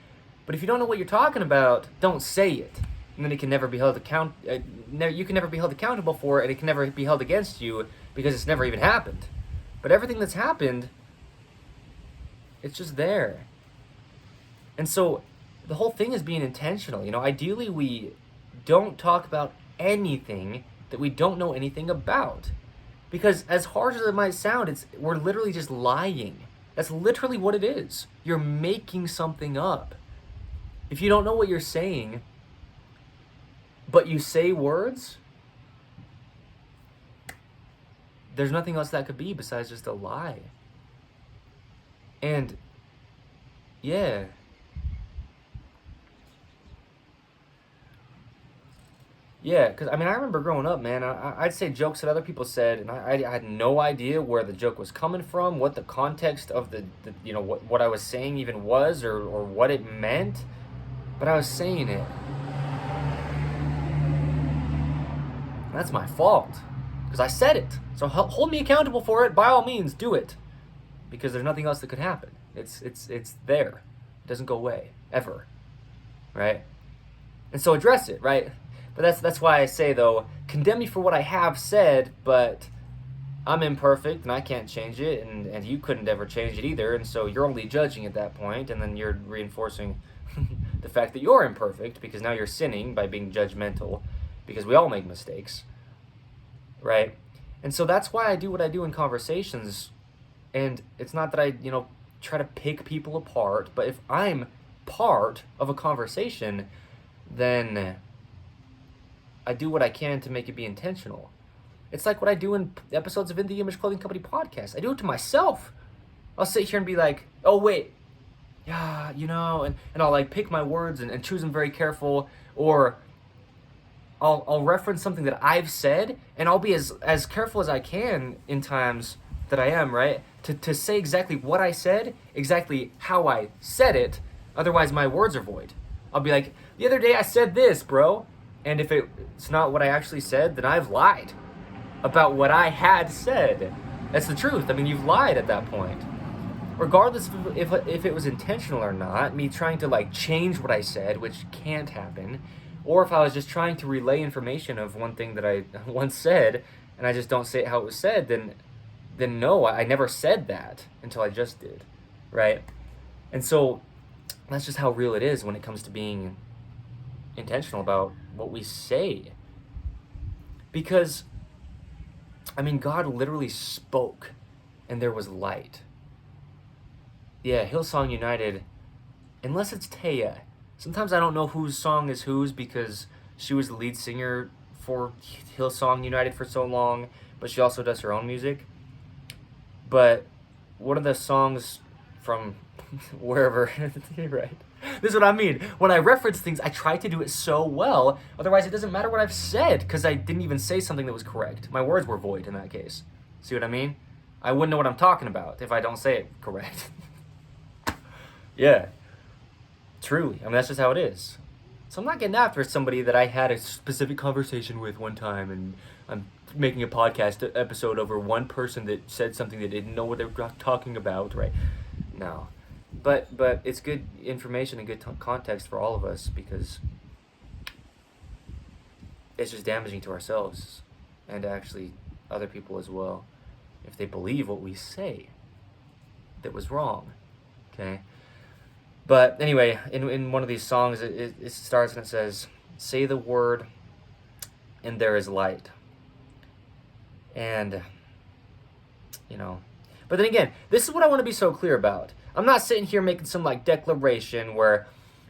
But if you don't know what you're talking about, don't say it. And then it can never be held you can never be held accountable for it, and it can never be held against you because it's never even happened. But everything that's happened, it's just there. And so the whole thing is being intentional. Ideally we don't talk about anything that we don't know anything about. Because as harsh as it might sound, we're literally just lying. That's literally what it is. You're making something up. If you don't know what you're saying, but you say words, there's nothing else that could be besides just a lie. And, yeah. Yeah, because, I remember growing up, man, I'd say jokes that other people said, and I had no idea where the joke was coming from, what the context of what I was saying even was, or what it meant, but I was saying it. That's my fault, because I said it. So hold me accountable for it. By all means, do it, because there's nothing else that could happen. It's there. It doesn't go away, ever, right? And so address it, right? But that's why I say, though, condemn me for what I have said, but I'm imperfect and I can't change it, and you couldn't ever change it either, and so you're only judging at that point, and then you're reinforcing the fact that you're imperfect because now you're sinning by being judgmental, because we all make mistakes, right? And so that's why I do what I do in conversations, and it's not that I, try to pick people apart, but if I'm part of a conversation, then I do what I can to make it be intentional. It's like what I do in episodes of In the Image Clothing Company podcast. I do it to myself. I'll sit here and be like, oh wait, yeah, and I'll like pick my words and choose them very careful, or I'll reference something that I've said, and I'll be as careful as I can in times that I am, right? To say exactly what I said, exactly how I said it, otherwise my words are void. I'll be like, the other day I said this, bro. And if it's not what I actually said, then I've lied about what I had said. That's the truth. I mean, you've lied at that point. Regardless if it was intentional or not, me trying to like change what I said, which can't happen, or if I was just trying to relay information of one thing that I once said, and I just don't say it how it was said, then no, I never said that until I just did, right? And so that's just how real it is when it comes to being intentional about what we say. Because, I mean, God literally spoke and there was light. Yeah, Hillsong United, unless it's Taya. Sometimes I don't know whose song is whose because she was the lead singer for Hillsong United for so long, but she also does her own music. But one of the songs from wherever, right? This is what I mean. When I reference things, I try to do it so well. Otherwise, it doesn't matter what I've said because I didn't even say something that was correct. My words were void in that case. See what I mean? I wouldn't know what I'm talking about if I don't say it correct. Yeah, truly. I mean, that's just how it is. So I'm not getting after somebody that I had a specific conversation with one time, and I'm making a podcast episode over one person that said something that didn't know what they were talking about, right? No. But it's good information and good context for all of us because it's just damaging to ourselves and actually other people as well if they believe what we say that was wrong, okay? But anyway, in one of these songs, it starts and it says, "Say the word, and there is light." And, but then again, this is what I want to be so clear about. I'm not sitting here making some, like, declaration where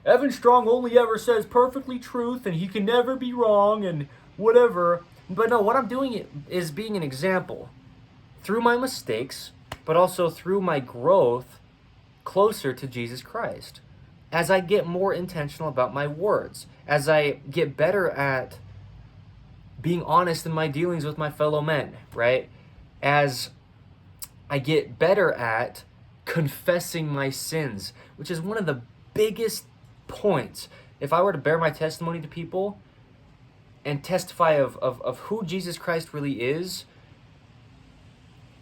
Evan Strong only ever says perfectly truth, and he can never be wrong, and whatever. But no, what I'm doing is being an example through my mistakes, but also through my growth closer to Jesus Christ. As I get more intentional about my words, as I get better at being honest in my dealings with my fellow men, right? As I get better at confessing my sins, which is one of the biggest points. If I were to bear my testimony to people and testify of who Jesus Christ really is,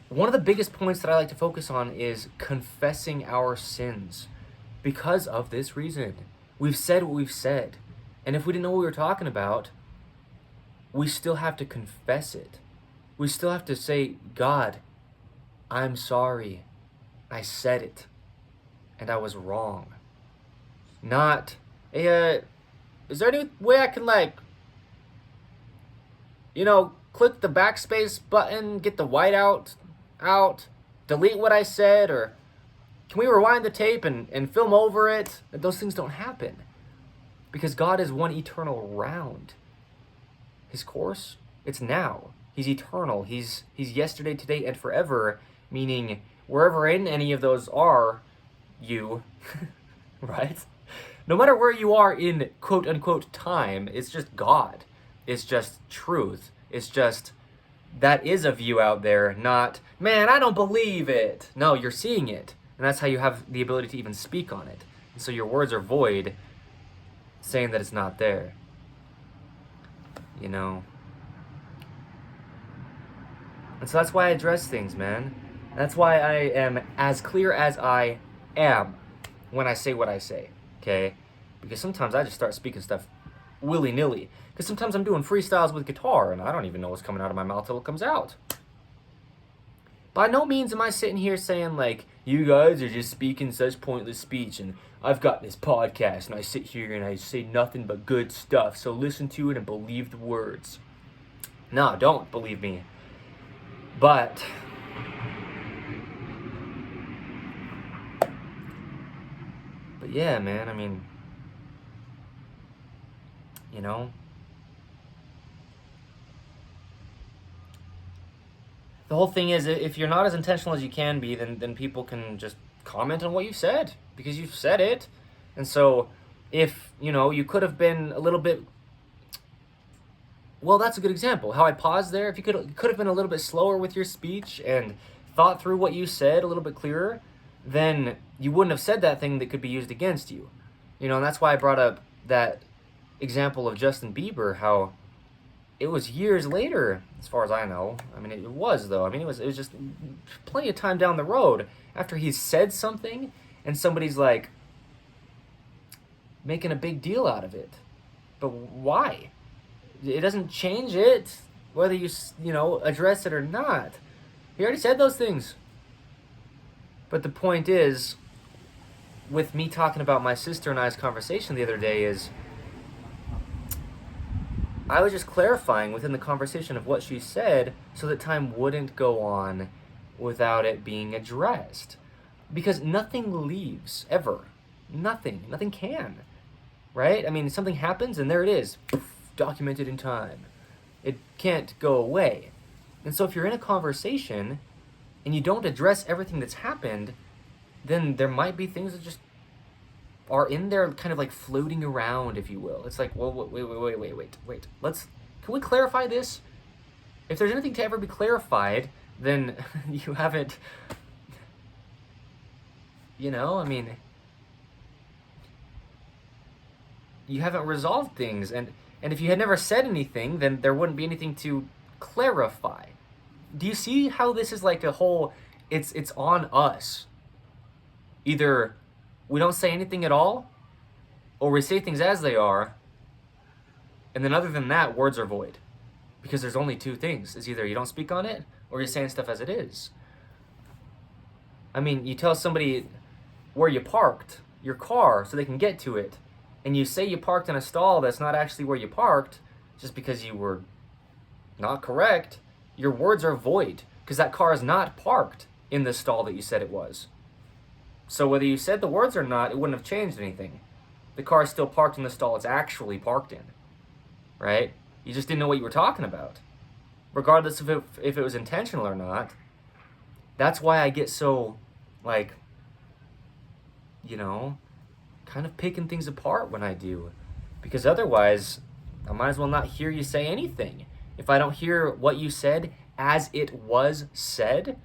one of the biggest points that I like to focus on is confessing our sins because of this reason. We've said what we've said. And if we didn't know what we were talking about, we still have to confess it. We still have to say, God, I'm sorry. I said it. And I was wrong. Not, hey, is there any way I can, click the backspace button, get the whiteout out, delete what I said, or can we rewind the tape and film over it? Those things don't happen because God is one eternal round. His course, it's now. He's eternal. He's yesterday, today, and forever, meaning wherever in any of those are you, right? No matter where you are in quote-unquote time, it's just God. It's just truth. It's just that is a view out there, not, man, I don't believe it. No, you're seeing it. And that's how you have the ability to even speak on it. And so your words are void, saying that it's not there. And so that's why I address things, man. That's why I am as clear as I am when I say what I say, okay? Because sometimes I just start speaking stuff willy-nilly. Because sometimes I'm doing freestyles with guitar, and I don't even know what's coming out of my mouth till it comes out. By no means am I sitting here saying, you guys are just speaking such pointless speech, and I've got this podcast, and I sit here and I say nothing but good stuff, so listen to it and believe the words. No, don't believe me. But yeah, man, I mean, the whole thing is, if you're not as intentional as you can be, then people can just comment on what you said because you've said it. And so if, you could have been a little bit, well, that's a good example. How I paused there. If you could have been a little bit slower with your speech and thought through what you said a little bit clearer, then you wouldn't have said that thing that could be used against you. And that's why I brought up that example of Justin Bieber, how it was years later, as far as I know. I mean, it was, though. I mean, it was just plenty of time down the road after he said something and somebody's like making a big deal out of it. But why? It doesn't change it whether you address it or not. He already said those things. But the point is, with me talking about my sister and I's conversation the other day, is I was just clarifying within the conversation of what she said so that time wouldn't go on without it being addressed. Because nothing leaves, ever. Nothing. Nothing can. Right? I mean, something happens and there it is, documented in time. It can't go away. And so if you're in a conversation and you don't address everything that's happened, then there might be things that just are in there kind of like floating around, if you will. It's like, well, wait. Can we clarify this? If there's anything to ever be clarified, then you haven't, I mean, you haven't resolved things. And if you had never said anything, then there wouldn't be anything to clarify. Do you see how this is like a whole, it's on us. Either we don't say anything at all, or we say things as they are, and then other than that, words are void. Because there's only two things. It's either you don't speak on it, or you're saying stuff as it is. I mean, you tell somebody where you parked your car so they can get to it, and you say you parked in a stall that's not actually where you parked, just because you were not correct, your words are void, because that car is not parked in the stall that you said it was. So whether you said the words or not, it wouldn't have changed anything. The car is still parked in the stall it's actually parked in, right? You just didn't know what you were talking about, regardless of if it was intentional or not. That's why I get so, kind of picking things apart when I do. Because otherwise, I might as well not hear you say anything. If I don't hear what you said as it was said,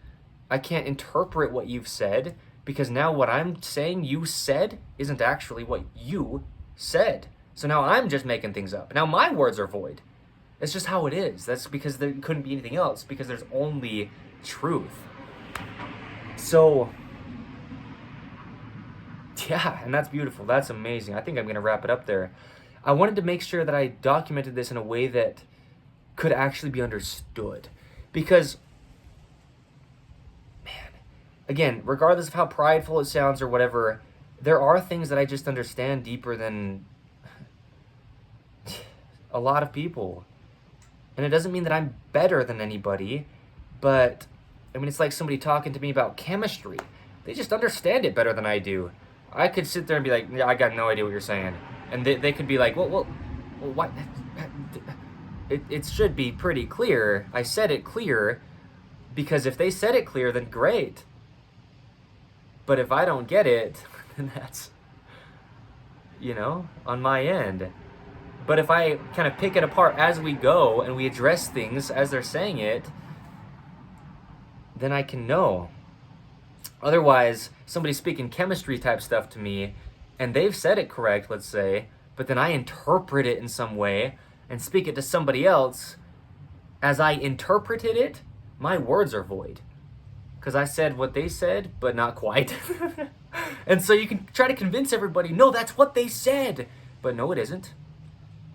I can't interpret what you've said, because now what I'm saying you said isn't actually what you said. So now I'm just making things up. Now my words are void. It's just how it is. That's because there couldn't be anything else, because there's only truth. So, yeah, and that's beautiful. That's amazing. I think I'm going to wrap it up there. I wanted to make sure that I documented this in a way that could actually be understood. Because, man, again, regardless of how prideful it sounds or whatever, there are things that I just understand deeper than a lot of people. And it doesn't mean that I'm better than anybody, but, I mean, it's like somebody talking to me about chemistry. They just understand it better than I do. I could sit there and be like, yeah, I got no idea what you're saying. And they could be like, well, what? It should be pretty clear. I said it clear, because if they said it clear, then great. But if I don't get it, then that's, on my end. But if I kind of pick it apart as we go and we address things as they're saying it, then I can know. Otherwise, somebody's speaking chemistry type stuff to me, and they've said it correct, let's say, but then I interpret it in some way and speak it to somebody else. As I interpreted it, my words are void. Because I said what they said, but not quite. And so you can try to convince everybody, no, that's what they said. But no, it isn't.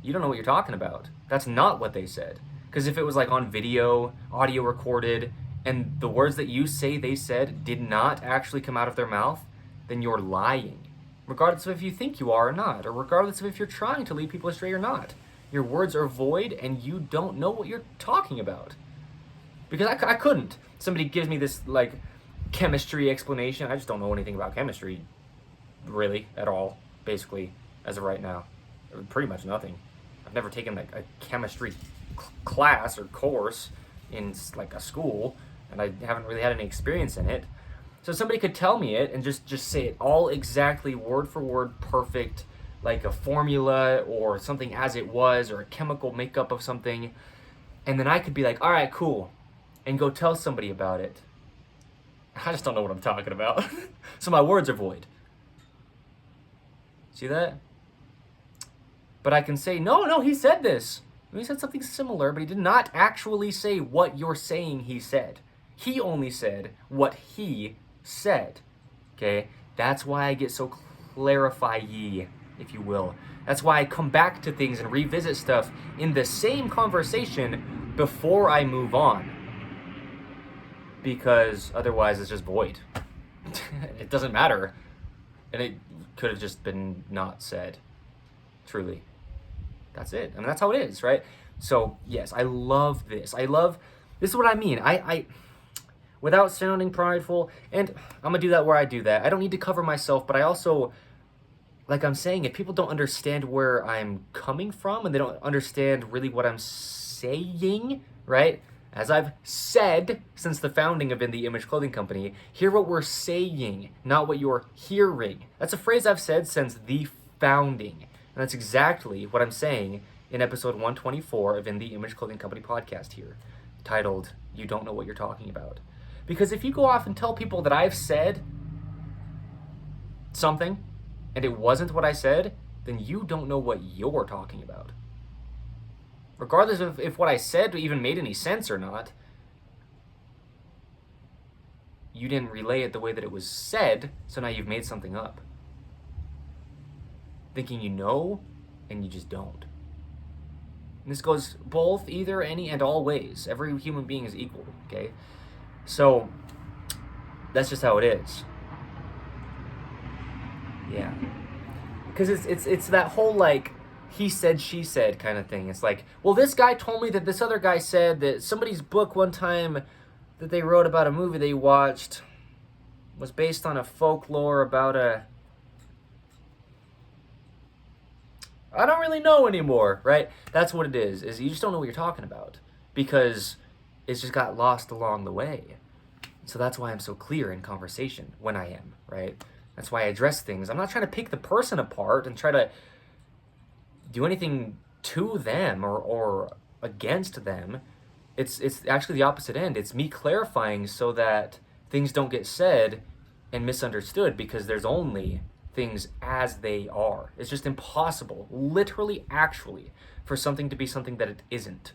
You don't know what you're talking about. That's not what they said. Because if it was like on video, audio recorded, and the words that you say they said did not actually come out of their mouth, then you're lying. Regardless of if you think you are or not, or regardless of if you're trying to lead people astray or not. Your words are void and you don't know what you're talking about. Because I couldn't. Somebody gives me this, chemistry explanation. I just don't know anything about chemistry, really, at all, basically, as of right now. Pretty much nothing. I've never taken, a chemistry class or course in, a school, and I haven't really had any experience in it. So somebody could tell me it and just say it all exactly, word for word, perfect, like a formula or something as it was, or a chemical makeup of something, and then I could be like, all right, cool, and go tell somebody about it. I just don't know what I'm talking about. So my words are void. See that? But I can say, no, he said this. He said something similar, but he did not actually say what you're saying he said. He only said what he said. Okay? That's why I get so clarify-y, if you will. That's why I come back to things and revisit stuff in the same conversation before I move on. Because otherwise it's just void. It doesn't matter. And it could have just been not said. Truly. That's it. I mean, that's how it is, right? So, yes, I love this. This is what I mean. I without sounding prideful, and I'm going to do that where I do that. I don't need to cover myself, but I also, like I'm saying, if people don't understand where I'm coming from and they don't understand really what I'm saying, right? As I've said since the founding of In the Image Clothing Company, hear what we're saying, not what you're hearing. That's a phrase I've said since the founding. And that's exactly what I'm saying in episode 124 of In the Image Clothing Company podcast here, titled, You Don't Know What You're Talking About. Because if you go off and tell people that I've said something and it wasn't what I said, then you don't know what you're talking about. Regardless of if what I said even made any sense or not, you didn't relay it the way that it was said, so now you've made something up. Thinking you know, and you just don't. And this goes both, either, any, and all ways. Every human being is equal, okay? So, that's just how it is. Yeah. Because it's that whole, like, he said, she said kind of thing. It's like, well, this guy told me that this other guy said that somebody's book one time that they wrote about a movie they watched was based on a folklore about a... I don't really know anymore, right? That's what it is you just don't know what you're talking about because it's just got lost along the way. So that's why I'm so clear in conversation when I am, right? That's why I address things. I'm not trying to pick the person apart and try to do anything to them or against them. It's actually the opposite end. It's me clarifying so that things don't get said and misunderstood because there's only things as they are. It's just impossible, literally, actually, for something to be something that it isn't.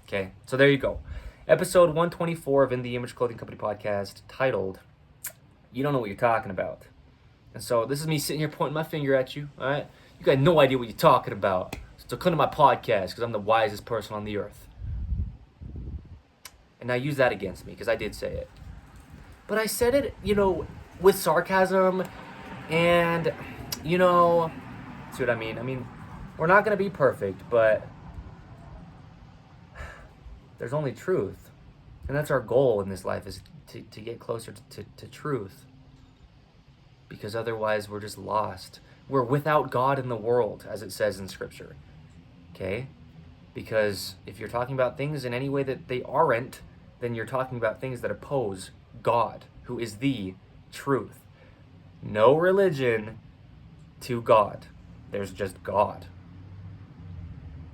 Okay, so there you go. Episode 124 of In the Image Clothing Company podcast, titled, You Don't Know What You're Talking About. And so this is me sitting here pointing my finger at you, all right? You got no idea what you're talking about. So come to my podcast because I'm the wisest person on the earth. And now use that against me because I did say it. But I said it, with sarcasm and, see what I mean? I mean, we're not going to be perfect, but there's only truth. And that's our goal in this life is to get closer to truth. Because otherwise we're just lost. We're without God in the world, as it says in Scripture. Okay? Because if you're talking about things in any way that they aren't, then you're talking about things that oppose God, who is the truth. No religion to God. There's just God.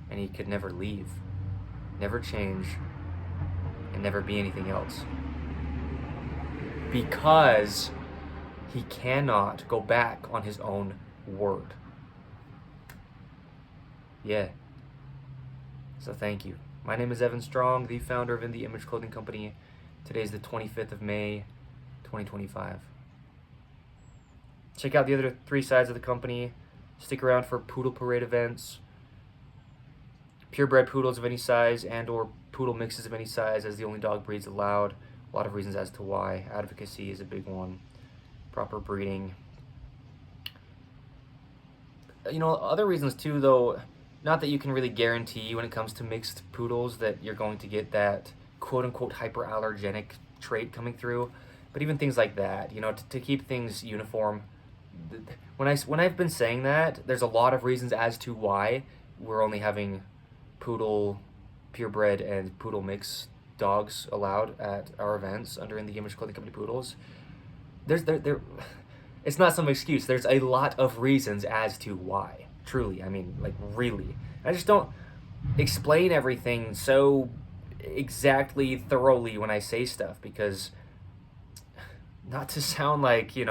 And he could never leave, never change, and never be anything else. Because he cannot go back on his own word. Yeah. So thank you. My name is Evan Strong, the founder of In the Image Clothing Company. Today is the 25th of May, 2025. Check out the other 3 sides of the company. Stick around for poodle parade events, purebred poodles of any size and or poodle mixes of any size as the only dog breeds allowed. A lot of reasons as to why. Advocacy is a big one. Proper breeding. Other reasons too, though, not that you can really guarantee when it comes to mixed poodles that you're going to get that quote-unquote hyperallergenic trait coming through, but even things like that, to keep things uniform. When I've been saying that, there's a lot of reasons as to why we're only having poodle, purebred, and poodle mix dogs allowed at our events under In the Image Clothing Company Poodles. It's not some excuse. There's a lot of reasons as to why. Truly, I mean, like, really. I just don't explain everything so exactly thoroughly when I say stuff because not to sound like, you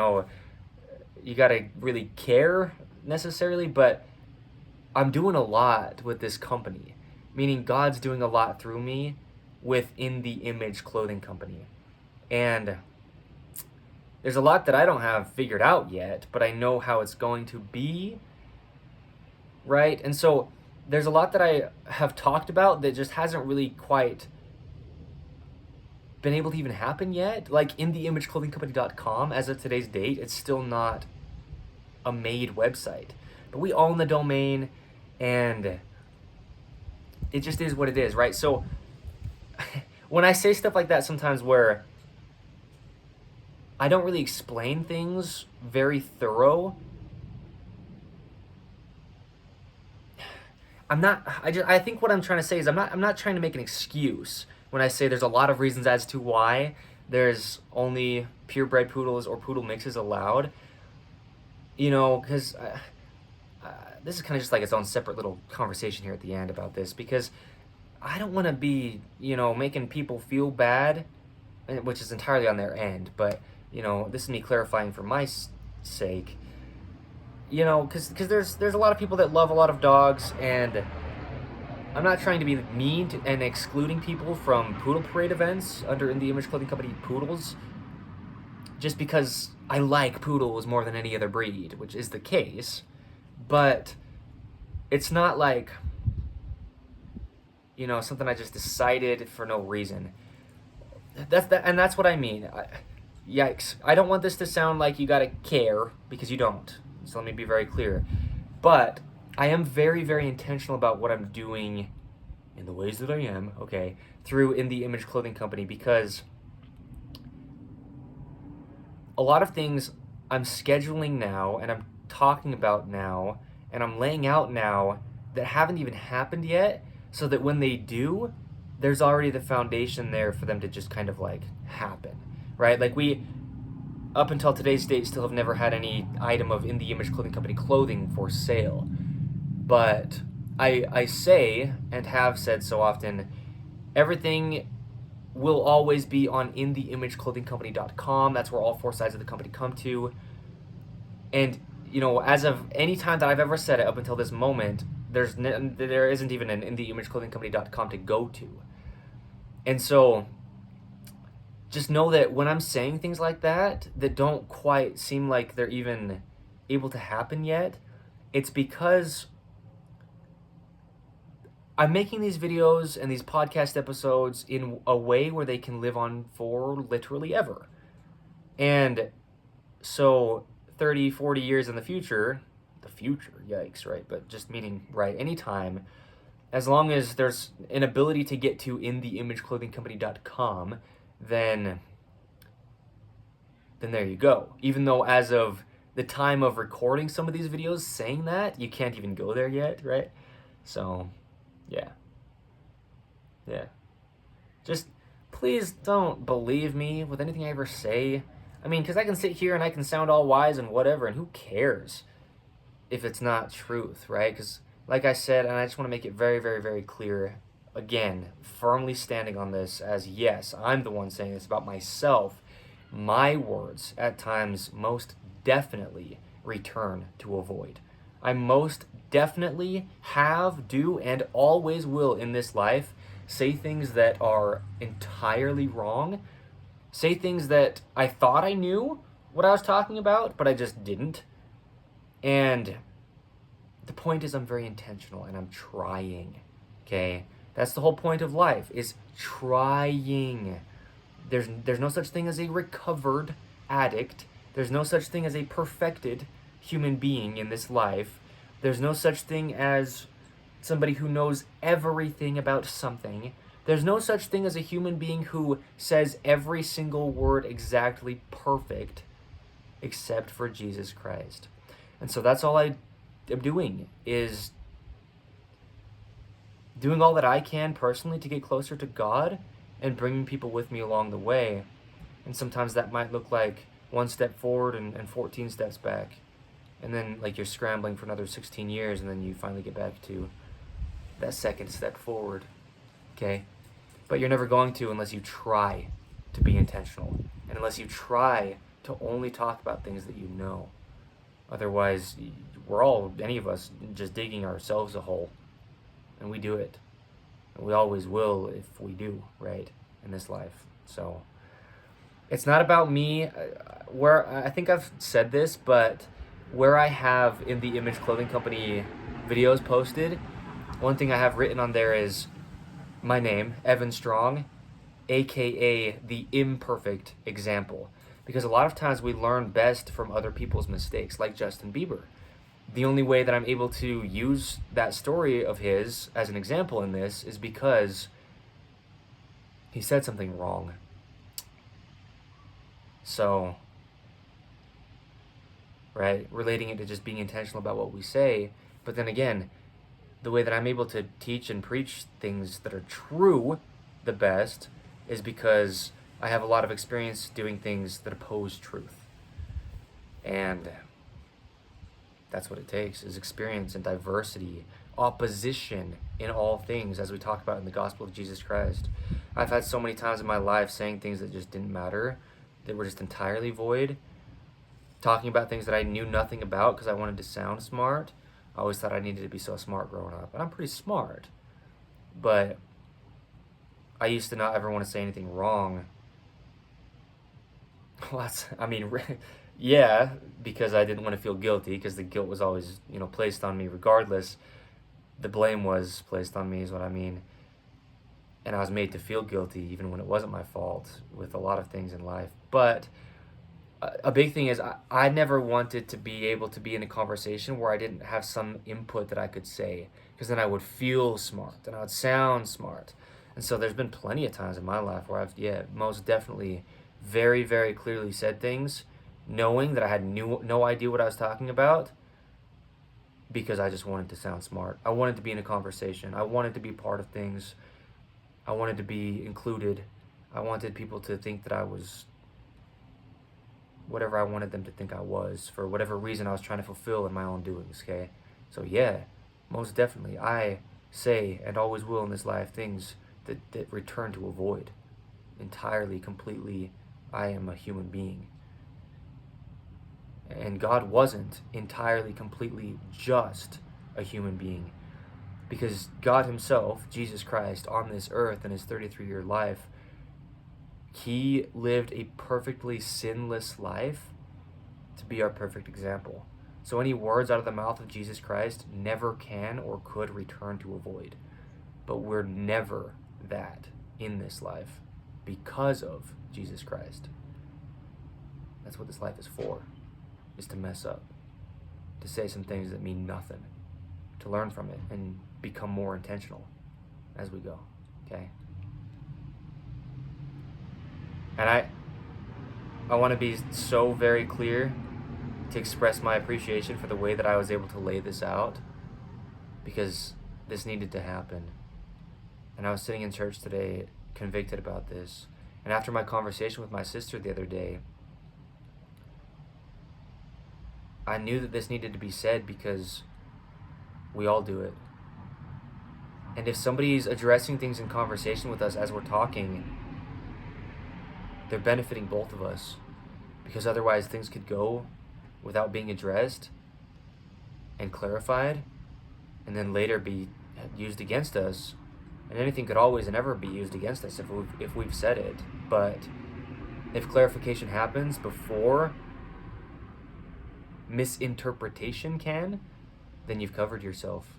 gotta really care necessarily, but I'm doing a lot with this company, meaning God's doing a lot through me within the Image Clothing Company. And there's a lot that I don't have figured out yet, but I know how it's going to be, right? And so there's a lot that I have talked about that just hasn't really quite been able to even happen yet. Like InTheImageClothingCompany.com, as of today's date, it's still not a made website. But we own the domain, and it just is what it is, right? So when I say stuff like that sometimes where I don't really explain things very thorough, I think what I'm trying to say is I'm not trying to make an excuse when I say there's a lot of reasons as to why there's only purebred poodles or poodle mixes allowed. Because this is kind of just like its own separate little conversation here at the end about this, because I don't want to be, making people feel bad, which is entirely on their end, but, this is me clarifying for my sake, because there's a lot of people that love a lot of dogs, and I'm not trying to be mean and excluding people from poodle parade events under In The Image Clothing Company poodles, just because I like poodles more than any other breed, which is the case. But it's not like, something I just decided for no reason. And that's what I mean. Yikes. I don't want this to sound like you gotta care, because you don't. So let me be very clear. But I am very, very intentional about what I'm doing in the ways that I am, okay, through In The Image Clothing Company, because a lot of things I'm scheduling now, and I'm talking about now, and I'm laying out now that haven't even happened yet, so that when they do, there's already the foundation there for them to just kind of like happen, right? Like we, up until today's date, still have never had any item of In The Image Clothing Company clothing for sale. But I say, and have said so often, everything will always be on InTheImageClothingCompany.com. That's where all four sides of the company come to. And, as of any time that I've ever said it up until this moment, there isn't even an InTheImageClothingCompany.com to go to. And so just know that when I'm saying things like that don't quite seem like they're even able to happen yet, it's because I'm making these videos and these podcast episodes in a way where they can live on for literally ever. And so 30, 40 years in the future, yikes, right? But just meaning, right, anytime, as long as there's an ability to get to InTheImageClothingCompany.com, then there you go. Even though as of the time of recording some of these videos saying that, you can't even go there yet, right? So yeah. Just please don't believe me with anything I ever say. I mean, because I can sit here and I can sound all wise and whatever, and who cares if it's not truth, right? Because like I said, and I just want to make it very, very, very clear, again, firmly standing on this as, yes, I'm the one saying this about myself. My words at times most definitely return to a void. I most definitely have, do, and always will in this life say things that are entirely wrong, say things that I thought I knew what I was talking about, but I just didn't. And the point is I'm very intentional and I'm trying, okay? That's the whole point of life, is trying. There's no such thing as a recovered addict. There's no such thing as a perfected human being in this life. There's no such thing as somebody who knows everything about something. There's no such thing as a human being who says every single word exactly perfect, except for Jesus Christ. And so that's all I am doing, is doing all that I can personally to get closer to God and bringing people with me along the way. And sometimes that might look like one step forward and 14 steps back. And then like you're scrambling for another 16 years and then you finally get back to that second step forward. Okay? But you're never going to unless you try to be intentional. And unless you try to only talk about things that you know. Otherwise, any of us, just digging ourselves a hole. And we do it. And we always will if we do, right, in this life. So it's not about me. Where I think I've said this, but where I have in the Image Clothing Company videos posted, one thing I have written on there is my name, Evan Strong, aka the imperfect example. Because a lot of times we learn best from other people's mistakes, like Justin Bieber. The only way that I'm able to use that story of his as an example in this is because he said something wrong. So, right, relating it to just being intentional about what we say. But then again, the way that I'm able to teach and preach things that are true the best is because I have a lot of experience doing things that oppose truth. And that's what it takes, is experience and diversity, opposition in all things, as we talk about in the gospel of Jesus Christ. I've had so many times in my life saying things that just didn't matter, that were just entirely void, talking about things that I knew nothing about because I wanted to sound smart. I always thought I needed to be so smart growing up, and I'm pretty smart, but I used to not ever want to say anything wrong. Well, yeah, because I didn't want to feel guilty, because the guilt was always, placed on me regardless. The blame was placed on me, is what I mean. And I was made to feel guilty even when it wasn't my fault with a lot of things in life. But a big thing is I never wanted to be able to be in a conversation where I didn't have some input that I could say, because then I would feel smart and I would sound smart. And so there's been plenty of times in my life where I've, most definitely very, very clearly said things, knowing that I had no idea what I was talking about, because I just wanted to sound smart. I wanted to be in a conversation. I wanted to be part of things. I wanted to be included. I wanted people to think that I was whatever I wanted them to think I was, for whatever reason I was trying to fulfill in my own doings, okay? So yeah, most definitely, I say and always will in this life things that return to a void. Entirely, completely, I am a human being. And God wasn't entirely, completely just a human being. Because God himself, Jesus Christ, on this earth in his 33-year life, he lived a perfectly sinless life to be our perfect example. So any words out of the mouth of Jesus Christ never can or could return to a void. But we're never that in this life because of Jesus Christ. That's what this life is for, is to mess up, to say some things that mean nothing, to learn from it and become more intentional as we go, okay? And I want to be so very clear to express my appreciation for the way that I was able to lay this out, because this needed to happen. And I was sitting in church today convicted about this. And after my conversation with my sister the other day, I knew that this needed to be said, because we all do it. And if somebody's addressing things in conversation with us as we're talking, they're benefiting both of us, because otherwise things could go without being addressed and clarified, and then later be used against us. And anything could always and ever be used against us if we've said it. But if clarification happens before misinterpretation can, then you've covered yourself,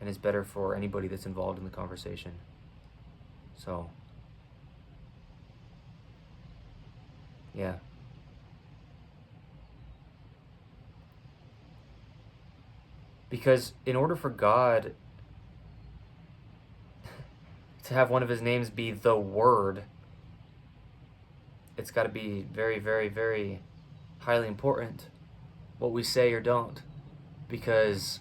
and it's better for anybody that's involved in the conversation. So yeah. Because in order for God to have one of his names be the Word, it's got to be very, very, very highly important what we say or don't. Because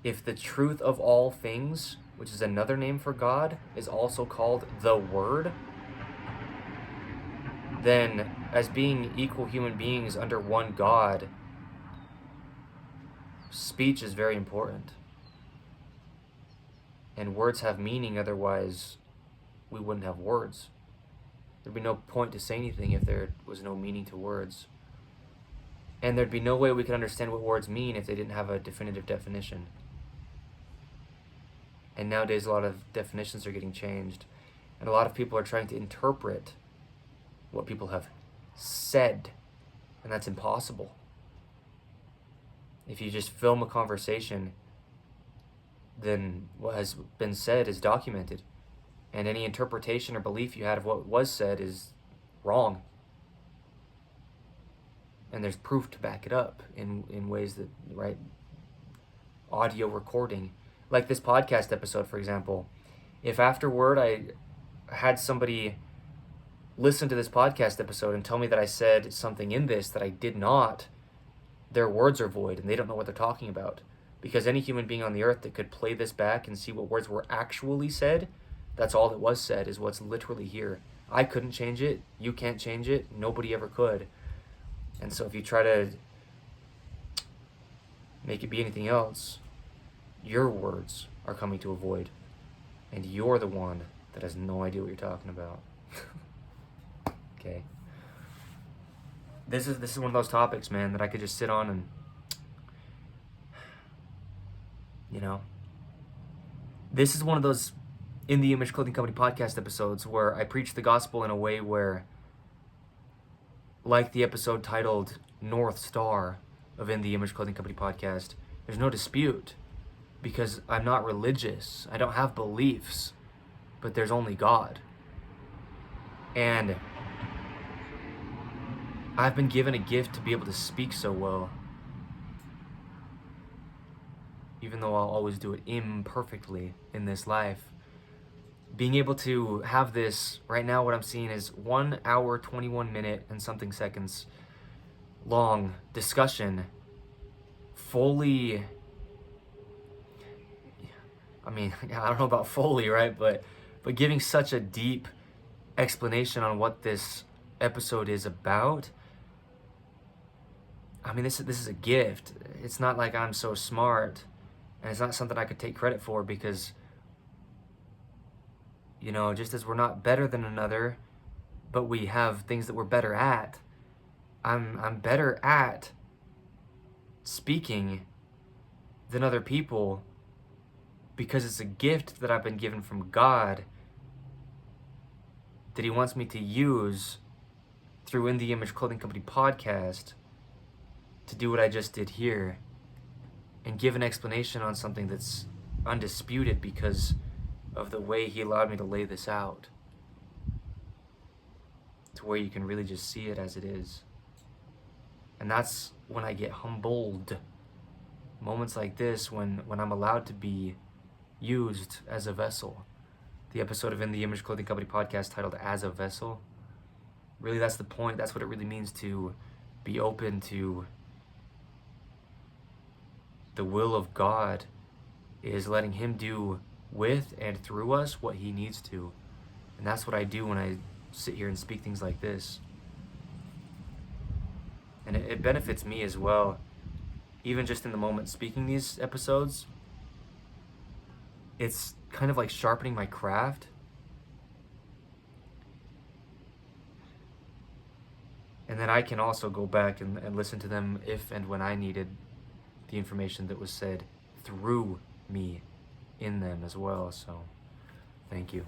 if the truth of all things, which is another name for God, is also called the Word, then as being equal human beings under one God, speech is very important. And words have meaning, otherwise we wouldn't have words. There'd be no point to say anything if there was no meaning to words. And there'd be no way we could understand what words mean if they didn't have a definitive definition. And nowadays a lot of definitions are getting changed. And a lot of people are trying to interpret what people have said. And that's impossible. If you just film a conversation, then what has been said is documented. And any interpretation or belief you had of what was said is wrong. And there's proof to back it up in ways that, right? Audio recording. Like this podcast episode, for example. If afterward I had somebody listen to this podcast episode and tell me that I said something in this that I did not, their words are void and they don't know what they're talking about. Because any human being on the earth that could play this back and see what words were actually said, that's all that was said, is what's literally here. I couldn't change it. You can't change it. Nobody ever could. And so if you try to make it be anything else, your words are coming to a void. And you're the one that has no idea what you're talking about. Okay. This is one of those topics, man, that I could just sit on and, this is one of those In the Image Clothing Company podcast episodes where I preach the gospel in a way where, like the episode titled North Star of In the Image Clothing Company podcast, there's no dispute because I'm not religious. I don't have beliefs, but there's only God. And I've been given a gift to be able to speak so well, even though I'll always do it imperfectly in this life. Being able to have this, right now what I'm seeing is 1 hour, 21 minute and something seconds long discussion, fully, I don't know about fully, right? But giving such a deep explanation on what this episode is about. This is a gift. It's not like I'm so smart, and it's not something I could take credit for because, just as we're not better than another, but we have things that we're better at. I'm better at speaking than other people because it's a gift that I've been given from God that He wants me to use through In the Image Clothing Company podcast to do what I just did here and give an explanation on something that's undisputed because of the way He allowed me to lay this out, to where you can really just see it as it is. And that's when I get humbled. Moments like this, when I'm allowed to be used as a vessel. The episode of In the Image Clothing Company podcast titled As a Vessel. Really, that's the point. That's what it really means to be open to the will of God, is letting Him do with and through us what He needs to. And that's what I do when I sit here and speak things like this. And it benefits me as well. Even just in the moment speaking these episodes, it's kind of like sharpening my craft. And then I can also go back and listen to them if and when I needed the information that was said through me in them as well. So, thank you.